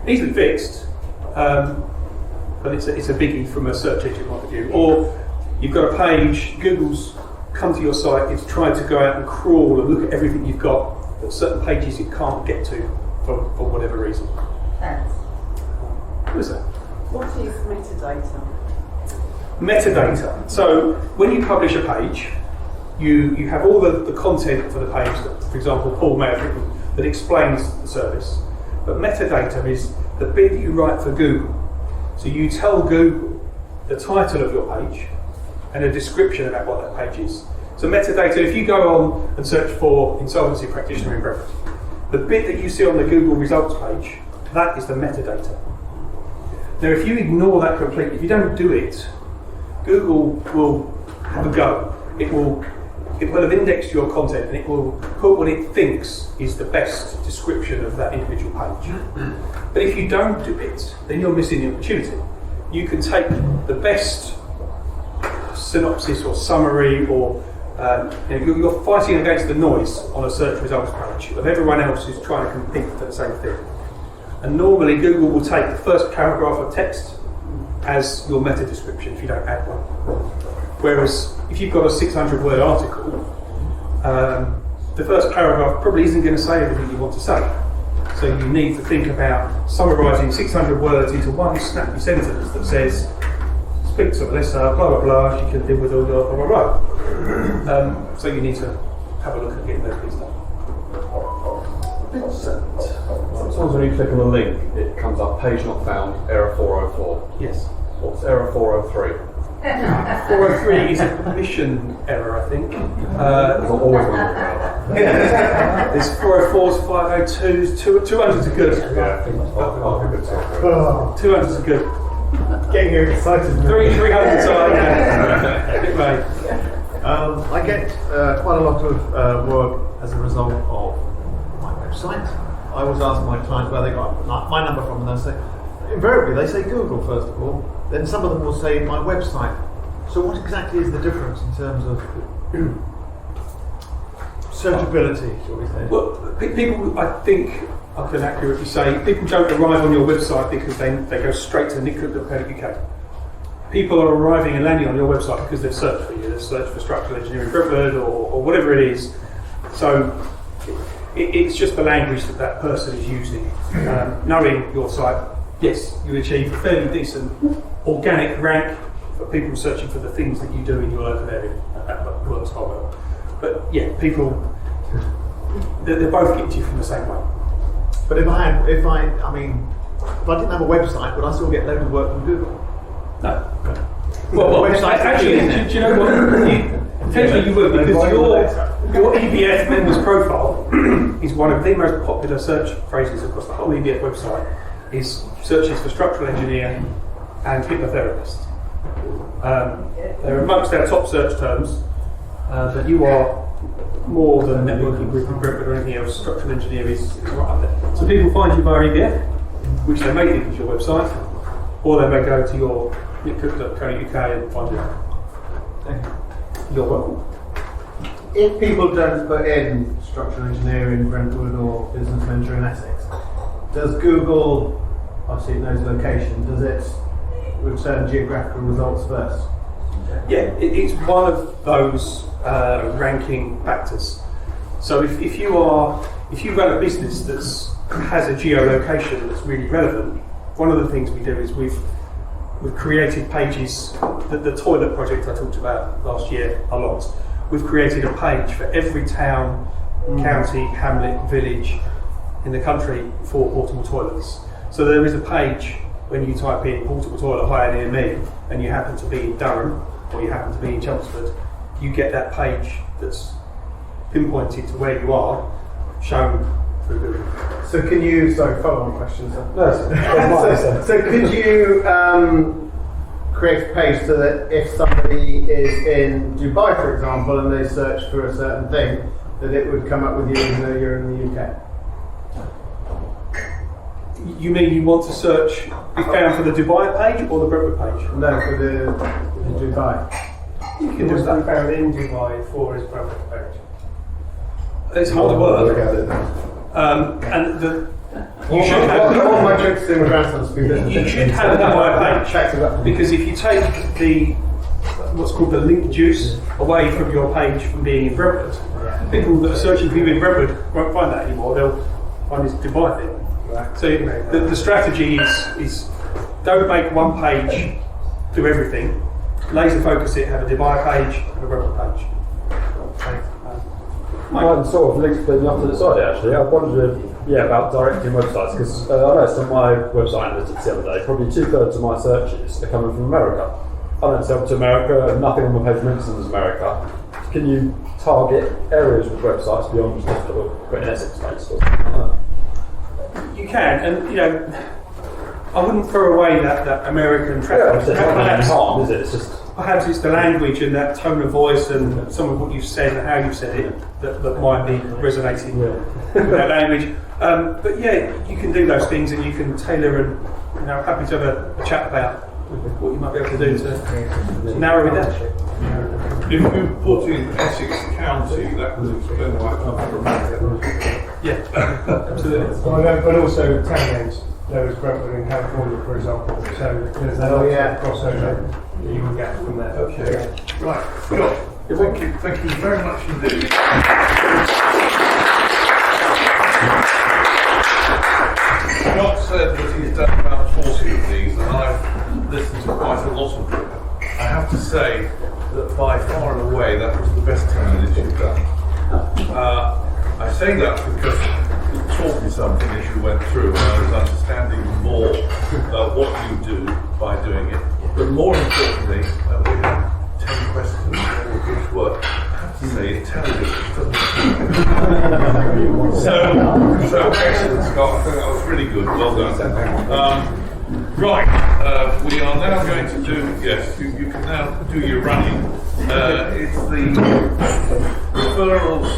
Easily fixed, but it's a biggie from a search engine point of view. Or you've got a page, Google's come to your site, it's tried to go out and crawl and look at everything you've got, but certain pages it can't get to for whatever reason. Thanks. What is that? What is metadata? Metadata. So when you publish a page, you have all the content for the page that, for example, Paul may have written that explains the service. But metadata is the bit that you write for Google. So you tell Google the title of your page and a description about what that page is. So metadata, if you go on and search for insolvency practitioner in Brentford, the bit that you see on the Google results page, that is the metadata. Now if you ignore that completely, if you don't do it, Google will have a go. It will have indexed your content and it will put what it thinks is the best description of that individual page. But if you don't do it, then you're missing the opportunity. You can take the best synopsis or summary or you're fighting against the noise on a search results page of everyone else who's trying to compete for the same thing. And normally Google will take the first paragraph of text as your meta description if you don't add one. Whereas if you've got a 600-word article, the first paragraph probably isn't going to say everything you want to say. So you need to think about summarising 600 words into one snappy sentence that says, speak to Melissa, blah blah blah, she can deal with all the blah blah blah. So you need to have a look at getting those bits done. Sometimes when you click on the link, it comes up page not found, error 404. Yes. What's error 403? 403 is a permission error, I think. Always There's 404s, 502s, 200s are good. 200s are good. Getting you excited. 300s are good. I get quite a lot of work as a result of my website. I always ask my clients where they got my number from, and they'll say, invariably they say Google first of all, then some of them will say my website. So what exactly is the difference in terms of searchability, shall we say? Well, people, I think I can accurately say, people don't arrive on your website because they go straight to nick.co.uk. People are arriving and landing on your website because they've searched for you. They've searched for structural engineering Brentford or whatever it is. So it's just the language that person is using. Knowing your site, yes, you achieve a fairly decent organic rank for people searching for the things that you do in your local area. That works quite well. But yeah, people, they're both getting to you from the same way. But if I didn't have a website, would I still get loads of work from Google? No. Well, actually, do you know what? Potentially you would, because your EBF members profile is one of the most popular search phrases across the whole EBF website. Is searches for structural engineer and hypnotherapist. They're amongst our top search terms, but you are more than networking group in Brentford or anything else. Structural engineer is right up there. So people find you via EBF, which they may think is your website, or they may go to your nick.co.uk and find you. You're welcome. If people don't put in structural engineering Brentwood or business manager in Essex, does Google, obviously it knows location, does it return geographical results first? Yeah, it's one of those ranking factors. So if you run a business that has a geolocation that's really relevant, one of the things we do is we've created pages. The toilet project I talked about last year a lot. We've created a page for every town, county, hamlet, village in the country for portable toilets. So there is a page when you type in portable toilet hire near me and you happen to be in Durham or you happen to be in Chelmsford, you get that page that's pinpointed to where you are, shown through Google. So can you, follow-on question, sir. No, so could you create a page so that if somebody is in Dubai, for example, and they search for a certain thing, that it would come up with you even though you're in the UK? You mean you want to be found for the Dubai page or the Brentwood page? No, for the Dubai. You can just be found in Dubai for his Brentwood page. It's hard work. You should have a Dubai page because if you take what's called the link juice away from your page from being in Brentwood. People that are searching for you in Brentwood won't find that anymore. They'll find this Dubai thing. So the strategy is don't make one page do everything. Laser focus it. Have a Dubai page, have a Brentwood page. Mine sort of links leading up to the side actually. I wondered about directing websites because I noticed on my website analytics the other day, probably 2/3 of my searches are coming from America. I don't sell to America, and nothing on my page mentions America. Can you target areas with websites beyond just sort of putting Essex based or something like that? You can, and I wouldn't throw away that American traffic. It's not any harm, is it? It's just perhaps it's the language and that tone of voice and some of what you've said and how you've said it that might be resonating with that language. But yeah, you can do those things and you can tailor and happy to have a chat about what you might be able to do to narrow it down. If you put in Essex County, that would explain why it comes from Yeah, absolutely. But also town names. There was Brentwood in California, for example. So there's a crossover that you can get from there. Okay. Right. Scott, thank you very much indeed. Scott said that he's done about 40 of these, and I've listened to quite a lot of them. I have to say that by far and away that was the best 10 minutes you've done. I say that because it taught me something as you went through, and I was understanding more what you do by doing it. But more importantly, we had 10 questions, all of which were, I have to say, intelligent. So excellent, Scott. I think that was really good. Well done. Right, we are now going to do, yes, you can now do your running. It's the referrals,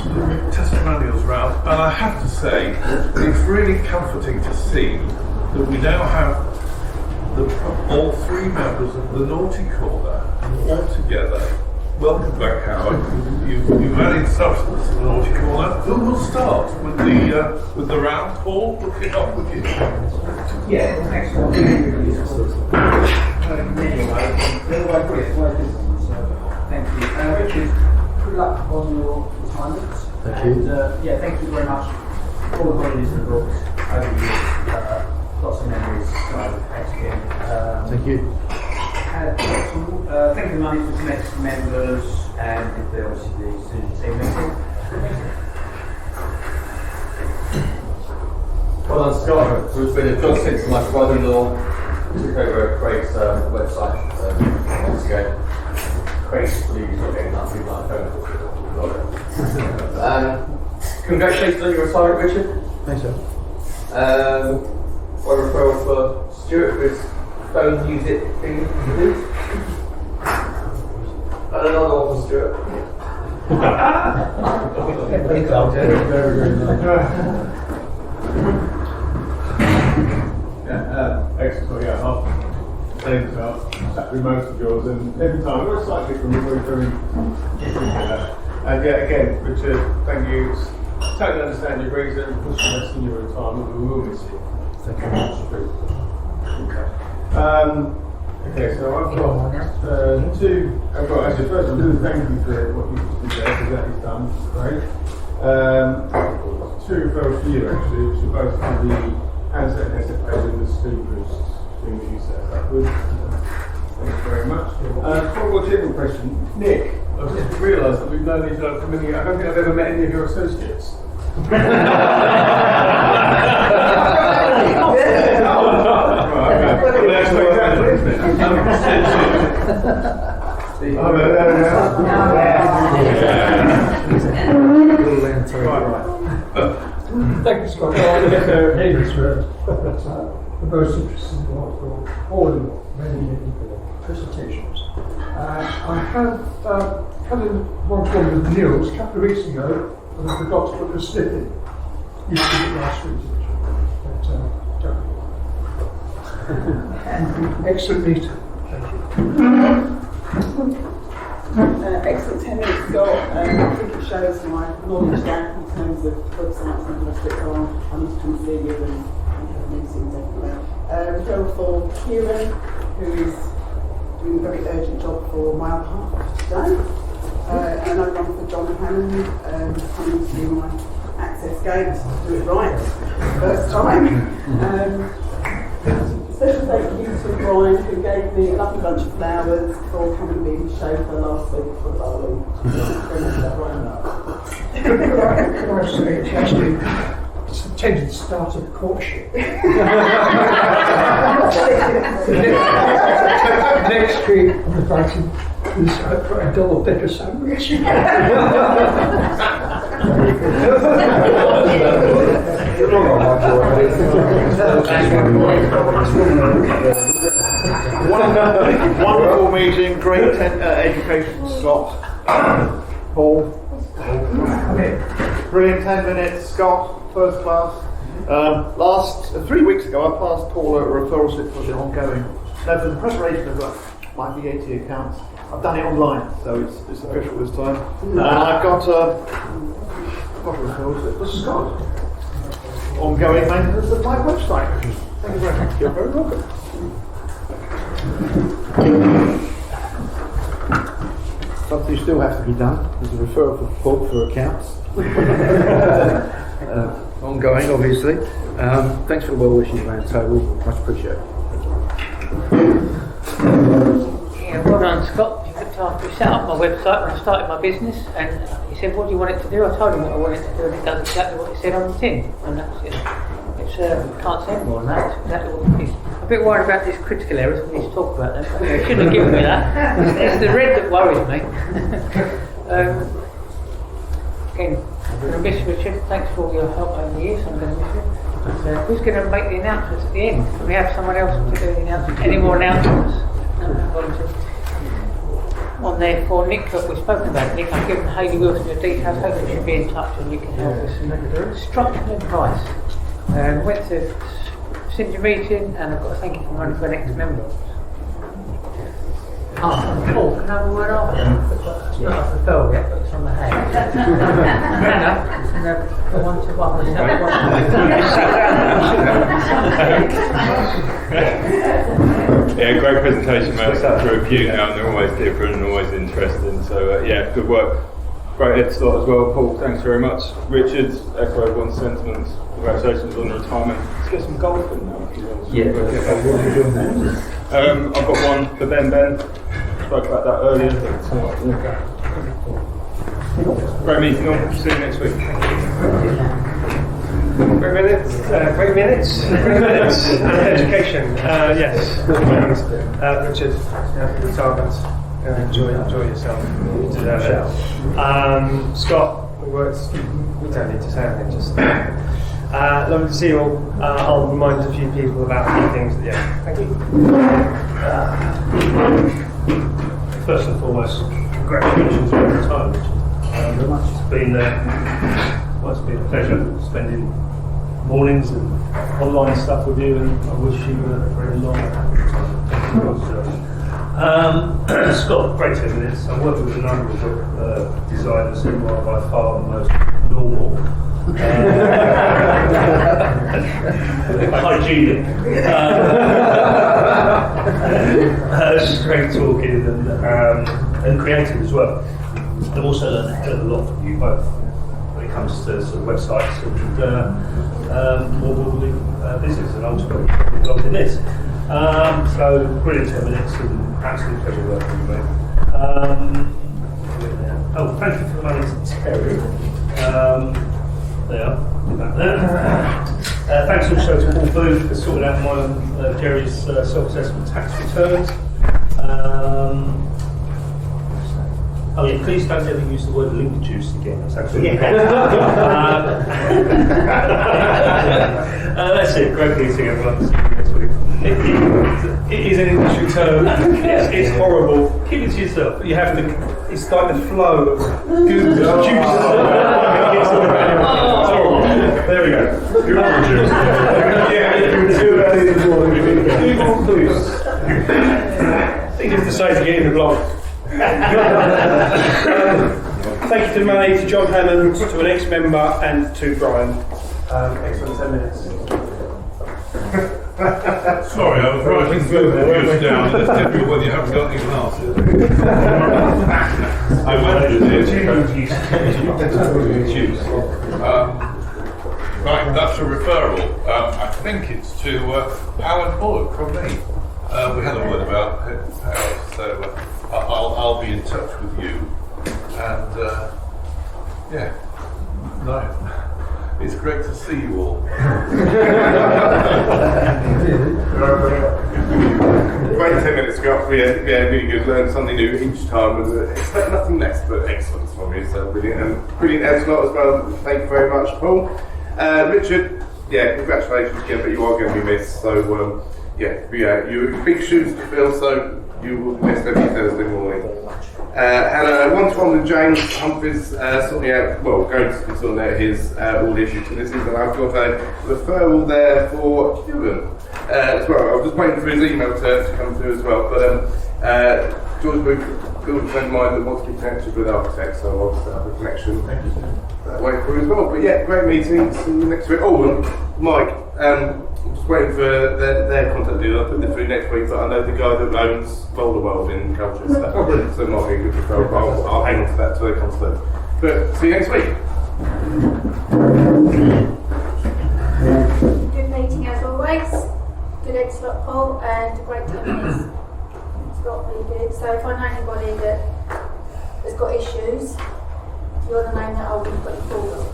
testimonials round, and I have to say, it's really comforting to see that we now have all 3 members of the Naughty Corner all together. Welcome back, Howard. You've added substance to the Naughty Corner. Who will start with the round? Paul, we'll kick off with you. Yeah, the next one. Thank you. Richard, good luck on your retirement. Thank you. And thank you very much for all the holidays and books over the years. Lots of memories. So, thanks again. Thank you. Thank you, Money, for the next members and obviously the student team meeting. Well done, Scott. It's been a job since my brother-in-law took over Craig's website months ago. Craig's pleased not getting that people like phone. Congratulations on your retirement, Richard. Thanks, sir. One referral for Stuart for his phone music thing to do. And another one for Stuart. Excellent, I'll thank you, sat through most of yours, and every time we're slightly different, we're very and again, Richard, thank you. Totally understand your reason, pushing us in your retirement, we will miss you. Thank you very much. Okay, so I've got 2. Actually, first of all, thank you for what you just did there, because that is done, great. 2 referrals for you, actually, which are both from the handset and headset page and the speakers thing that you set up with. Thank you very much. One more general question. Nick, I've just realised that we've known each other for many years. I don't think I've ever met any of your associates. Thank you, Scott. Davis for the most interesting for all the many presentations. I have come in one form with Niels a couple of weeks ago, and I forgot to put the slip in. You did it last week, but excellent meeting. Thank you. Excellent 10 minutes, Scott. I think it shows my knowledge gap in terms of websites and stuff on. I need to configure and have meetings everywhere. Referral for Kieran, who is doing a very urgent job for my other half today. And I run for John Hammond, coming to do my access gate, do it right, first time. Special thank you to Brian, who gave me a lovely bunch of flowers for coming and being chauffeur last week for bowling. Can I say it's actually it's intended to start a courtship. Next week I'm inviting this for a double decker sandwich. Wonderful meeting, great education slot. Paul. Brilliant 10 minutes, Scott, first class. Last 3 weeks ago, I passed Paul a referral slip for the ongoing. No, for the preparation of my VAT accounts. I've done it online, so it's official this time. And I've got a referral slip for Scott. Ongoing maintenance of my website. Thank you very much. You're very welcome. Something still has to be done. There's a referral for accounts. Ongoing, obviously. Thanks for the well wishes around the table. Much appreciated. Yeah, well done, Scott. You looked after set up my website when I started my business, and he said, "What do you want it to do?" I told him what I wanted to do, and it does exactly what it said on the tin. And that's it. Can't say more than that. It's exactly what it is. I'm a bit worried about these critical errors. We need to talk about them. But anyway, shouldn't have given me that. It's the red that worries me. Again, I'm going to miss Richard. Thanks for all your help over the years. I'm going to miss you. And, who's going to make the announcements at the end? Can we have someone else to do the announcements? Any more announcements? On there for Nick that we've spoken about. Nick, I've given Hayley Wilson your details. Hopefully she'll be in touch and you can help with some structural advice. Went to Cindy meeting and I've got to thank you for running for an ex-member. Paul, can I have a word after? It's not off the bell yet, but it's on the hand. Hannah, one to one. Yeah, great presentation, mate. I sat through a few now and they're always different and always interesting. So yeah, good work. Great head start as well, Paul. Thanks very much. Richard, echo everyone's sentiments. Congratulations on the retirement. Let's get some golfing now. Yeah. I've got one for Ben. Spoke about that earlier. Great meeting on. See you next week. Great minutes and education. Yes, Richard, retirement. Enjoy yourself. Scott, we don't need to say anything, just lovely to see you all. I'll remind a few people about a few things. Thank you. First and foremost, congratulations on your retirement. It's been a pleasure spending mornings and online stuff with you, and I wish you a very long Scott, great 10 minutes. I'm working with a number of designers who are by far the most normal, hygienic, straight talking and creative as well. I've also learned a hell of a lot from you both when it comes to sort of websites and more broadly business and ultimately involved in this. So brilliant 10 minutes and absolute pleasure working with you, mate. Thank you for the money to Terry. Thanks also to Paul Booth for sorting out my Jerry's self-assessment tax returns. Please don't ever use the word link juice again. That's actually that's it. Great meeting, everyone. See you next week. It is an industry term. It's horrible. Keep it to yourself. You have to. It's like the flow of Google juice. There we go. Google juice. Google juice. Easiest to say to get in the blog. Thank you to Manny, to John Hammond, to an ex-member, and to Brian. Excellent 10 minutes. Sorry, I was writing Google News down. Let's tell you when you haven't got any glasses. I went to right, that's a referral. I think it's to Alan Bullock from me. We had a word about it, so I'll be in touch with you. And yeah, no, it's great to see you all. 10 minutes ago, we had really good, learned something new each time, and expect nothing less but excellence from you, so brilliant, and brilliant Esnot as well, thank you very much, Paul. Richard, yeah, congratulations again, but you are going to be missed, so you big shoes to fill, so you will be missed every Thursday morning. Had a one-to-one with James Humphries sorting out, well, going to be sorting out his all issues to this, and I've got a referral there for Kieran as well. I was just waiting for his email to come through as well, but George Booth, good friend of mine that wants to be connected with architects, so I'll set up a connection that way through as well. But yeah, great meeting, see you next week. Oh, and Mike, I'm just waiting for their contact deal. I'll put them through next week, but I know the guy that owns Boulder World in Culture and stuff, so it might be a good referral, but I'll hang on to that till it comes through. But see you next week. Good meeting as always. Good excellent poll and a great 10 minutes. It's got really good. So if I know anybody that has got issues, you're the name that I'll be putting forward.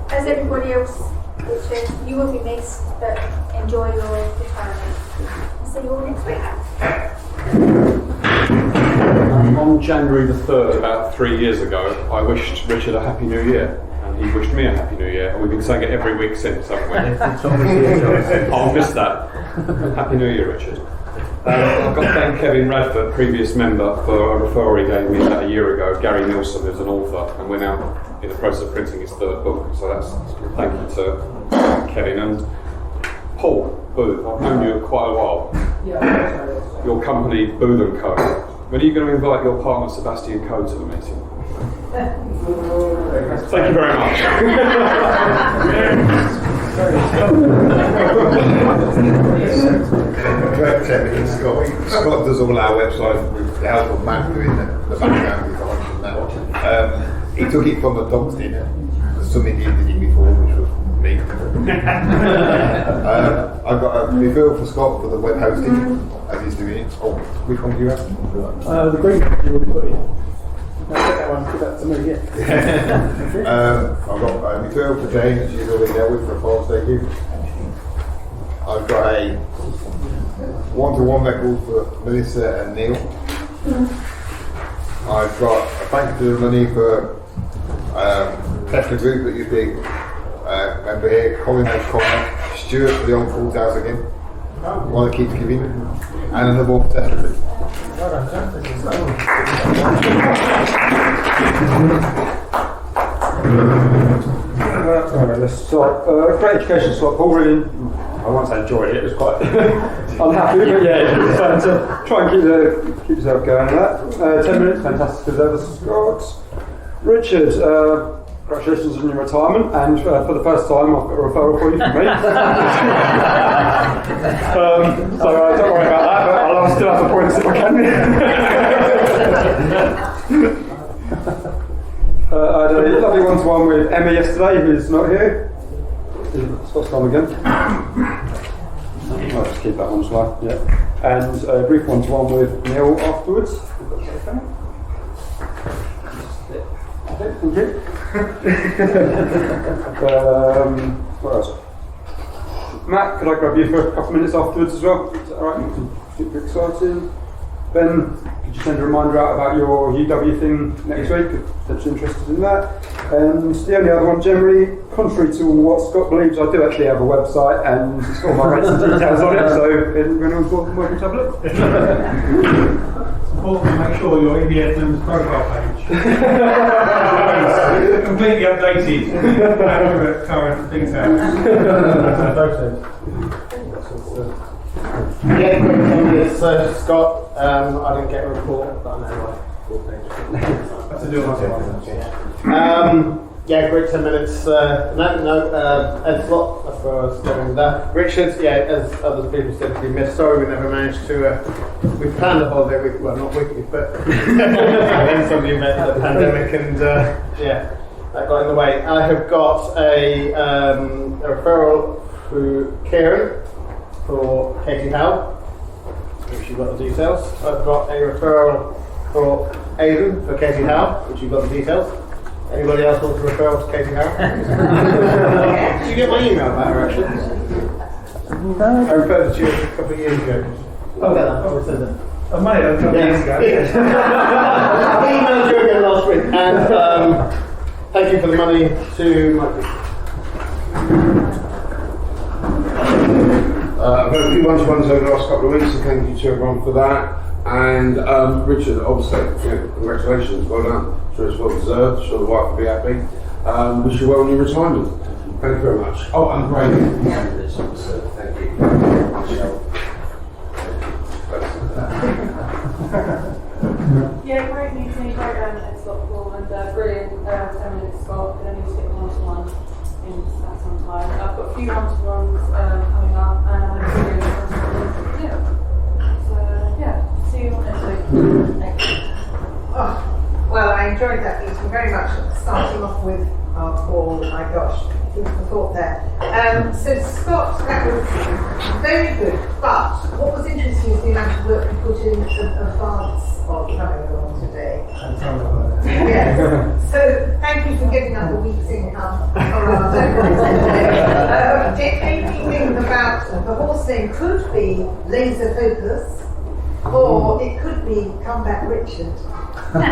As everybody else, Richard, you will be missed, but enjoy your retirement. I'll see you all next week. On January the 3rd, about 3 years ago, I wished Richard a Happy New Year. And he wished me a Happy New Year. And we've been saying it every week since, haven't we? I'll miss that. Happy New Year, Richard. I've got to thank Kevin Radford, previous member, for a referral he gave me about a year ago, Gary Nilsson, who's an author, and we're now in the process of printing his 3rd book, so that's thank you to Kevin. And Paul Booth, I've known you quite a while. Your company, Booth & Co. When are you going to invite your partner Sebastian Coe to the meeting? Thank you very much. Scott does all our website with the help of Matt doing the background design and that. He took it from the Dogs Dinner, something he did before, which was me. I've got a referral for Scott for the web hosting, as he's doing it. Oh, which one do you have? The green one you already put in. That one, give that to me, yeah. I've got a referral for Jane that she's already dealt with for a Father's Day gift. I've got a one-to-one record for Melissa and Neil. I've got a thank you to the money for Tesla Group that you've been member here, Colin O'Connor, Stuart for the old Falls House again, one that keeps giving, and another one for Tesla Group. Alright, let's start. Great education slot. Paul really, I won't say enjoyed it, it was quite unhappy, but yeah, it's fun to try and keep yourself going on that. 10 minutes, fantastic as ever, Scott. Richard, congratulations on your retirement, and for the first time I've got a referral for you from me. So don't worry about that, but I'll still have the points if I can. I had a lovely one-to-one with Emma yesterday, who's not here. Scott's gone again. I'll just keep that one slide, yeah. And a brief one-to-one with Neil afterwards. Thank you. What else? Matt, could I grab you for a couple of minutes afterwards as well? Is that alright? Super exciting. Ben, could you send a reminder out about your UW thing next week, if you're interested in that? And the only other one, generally, contrary to what Scott believes, I do actually have a website and it's got all my rates and details on it, so anyone's welcome to have a look. Important to make sure your EBF members profile page completely updated, accurate, current details. Yeah, quick thing is Scott. I didn't get a report, but I know why. Yeah, great 10 minutes. Ed Slot, that's where I was going with that. Richard, yeah, as other people said, we missed. Sorry, we never managed to. We planned the holiday week, well, not weekly, but then somebody met the pandemic, and yeah, that got in the way. I have got a referral through Kieran for Katie Howe, which you've got the details. I've got a referral for Aidan for Katie Howe, which you've got the details. Anybody else want to refer to Katie Howe? Did you get my email about her actually? I referred to you a couple of years ago. Oh, yeah, I might have a couple of years ago. I emailed you again last week, and thank you for the money to Michael. I've had a few one-to-ones over the last couple of weeks, so thank you to everyone for that. And Richard, obviously, congratulations, well done. Sure it's well deserved, sure the wife will be happy. Wish you well in your retirement. Thank you very much. Oh, and Graham. Thank you. Yeah, great meeting, great Ed Slot call, and brilliant 10 minutes Scott. Then you skip one-to-one in that some time. I've got a few one-to-ones coming up, and a brilliant one-to-one. Yeah. So, yeah, see you next week. Well, I enjoyed that meeting very much, starting off with Paul. My gosh, food for thought there. So Scott, that was very good, but what was interesting is the amount of work you put in advance of coming along today. Yes. So thank you for giving up a week's income. It made me think about the horse name could be Laser Focus, or it could be Come Back Richard. Now,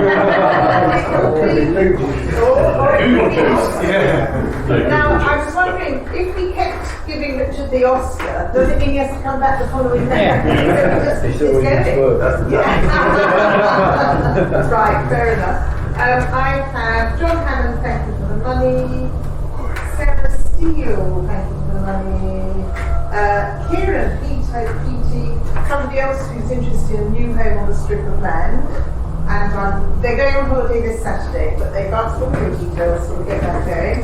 I was wondering, if we kept giving Richard the Oscar, does it mean he has to come back the following day? That's right, fair enough. I have John Hammond, thank you for the money. Sarah Steele, thank you for the money. Kieran, PT, somebody else who's interested in a new home on the strip of land. And they're going on holiday this Saturday, but they've asked for more details, so we'll get that going.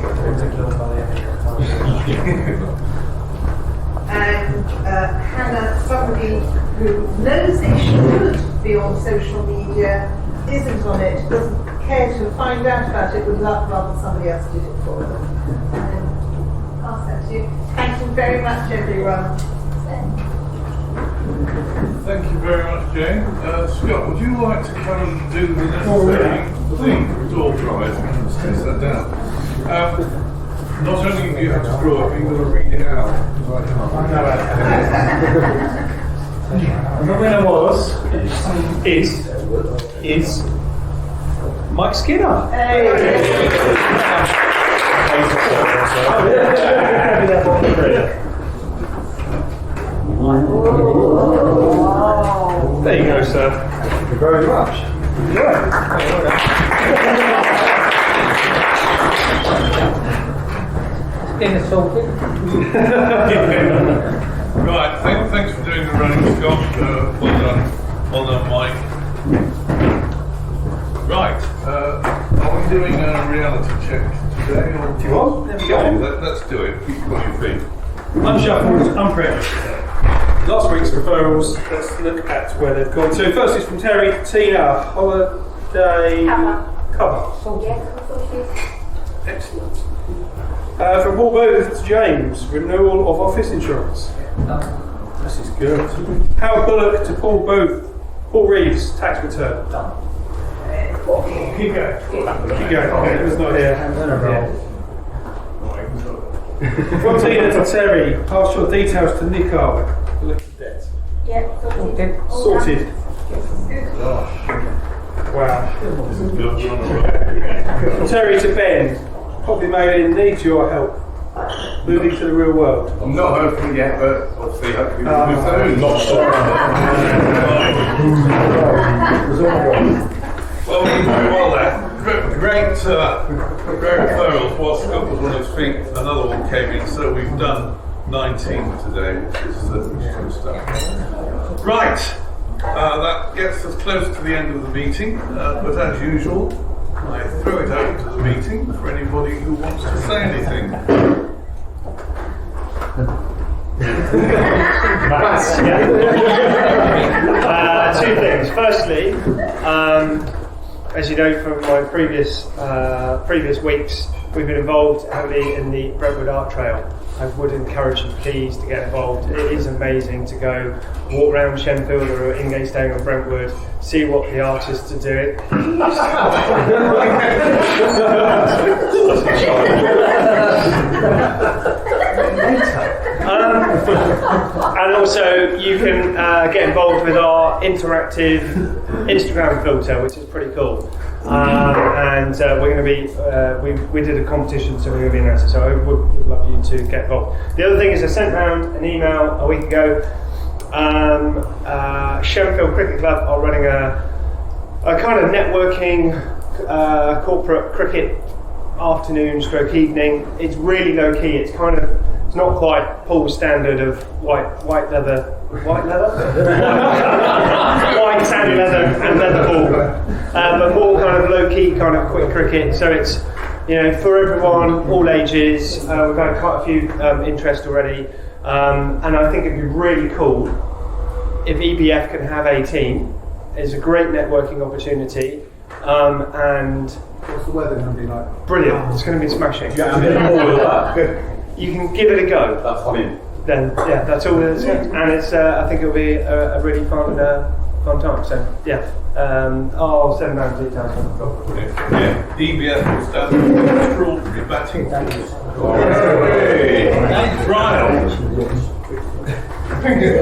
And Hannah, somebody who knows they should be on social media, isn't on it, doesn't care to find out about it, would love rather somebody else did it for them. And pass that to you. Thank you very much, everyone. Thank you very much, Jane. Scott, would you like to come and do the necessary for the door prize? Press that down. Not only do you have to draw it, but you've got to read it out. The winner is Mike Skinner. There you go, sir. Thank you very much. Dinner sorted. Right, thanks for doing the running, Scott. Well done, Mike. Right, are we doing a reality check today? Or do you want? There we go. Let's do it. Keep on your feet. Unshuffled, unpreempted. Last week's referrals, let's look at where they've gone to. First is from Terry. Tina, holiday cover. Excellent. From Paul Booth to James, renewal of office insurance. This is good. Howard Bullock to Paul Booth. Paul Reeves, tax return. Keep going. Keep going. It was not here. From Tina to Terry, pass your details to Nick Arwick. Look at debt. Yeah, sorted. Sorted. Wow. From Terry to Ben, probably Marion needs your help. Moving to the real world. I'm not heard from yet, but obviously hopefully Not sure. Well, we did very well there. Great referrals. While Scott was on his feet, another one came in, so we've done 19 today, which is good stuff. Right, that gets us close to the end of the meeting, but as usual, I throw it over to the meeting for anybody who wants to say anything. Two things. Firstly, as you know from my previous weeks, we've been involved heavily in the Brentwood Art Trail. I would encourage you please to get involved. It is amazing to go walk around Shenfield or Ingatestone or Brentwood, see what the artists are doing. And also you can get involved with our interactive Instagram filter, which is pretty cool. And we're going to be, we did a competition, so we're going to be announcing, so I would love you to get involved. The other thing is I sent round an email a week ago. Shenfield Cricket Club are running a kind of networking corporate cricket afternoon stroke evening. It's really low key. It's not quite Paul's standard of white leather, white sand leather and leather ball, but more kind of low key, kind of quick cricket. So it's for everyone, all ages. We've had quite a few interest already, and I think it'd be really cool if EBF can have a team. It's a great networking opportunity, and what's the weather going to be like? Brilliant! It's going to be smashing. You can give it a go. That's fine. Then that's all it is, and it's. I think it'll be a really fun time. So I'll send down details. Yeah, EBF will stand for extraordinary batting force. Trial. Thank you.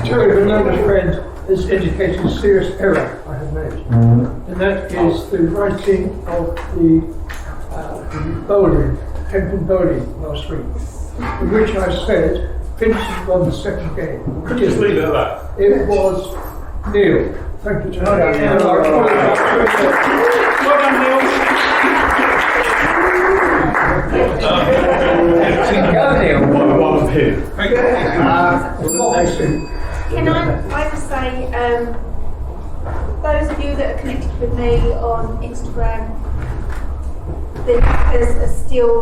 Terry, another friend has indicated a serious error I have made, and that is the writing of the bowling, Kempton bowling last week, in which I said Vincent won the second game. Just leave it at that. It was Neil. Thank you, Terry. Well done, Neil. Can I just say, those of you that are connected with me on Instagram, the hackers are still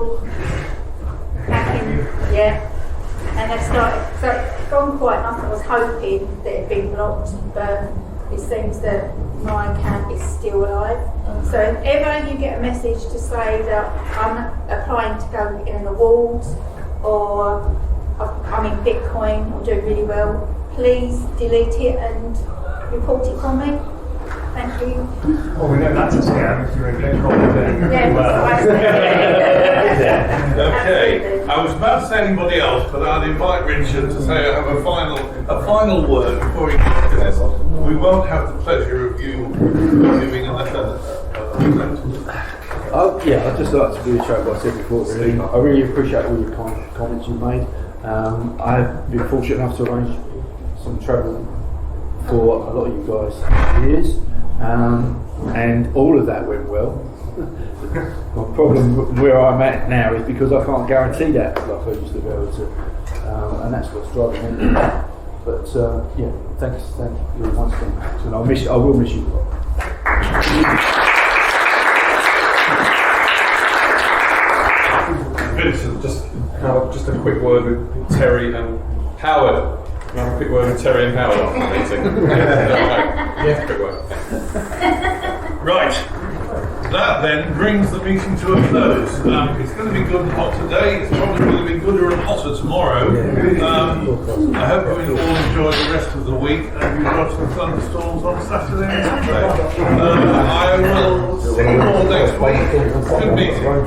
hacking, and they've started, so it's gone quite enough. I was hoping that it had been blocked, but it seems that my account is still alive. So if ever you get a message to say that I'm applying to go in an award, or I'm in Bitcoin, I'm doing really well, please delete it and report it for me. Thank you. Oh, we know that's a scam if you're in Bitcoin. Okay, I was about to say anybody else, but I'd invite Richard to say I have a final word before we get to this. We won't have the pleasure of you giving I'd just like to reiterate what I said before, really. I really appreciate all your comments you made. I've been fortunate enough to arrange some travel for a lot of you guys for years, and all of that went well. My problem where I'm at now is because I can't guarantee that like I used to be able to, and that's what's driving me. But thank you once again, and I will miss you. Vincent, just a quick word with Terry and Howard. Can I have a quick word with Terry and Howard after the meeting? Quick word. Right. That then brings the meeting to a close. It's going to be good and hot today. It's probably going to be gooder and hotter tomorrow. I hope you all enjoy the rest of the week, and you've got some thunderstorms on Saturday and Sunday. I will see you all next week. Good meeting.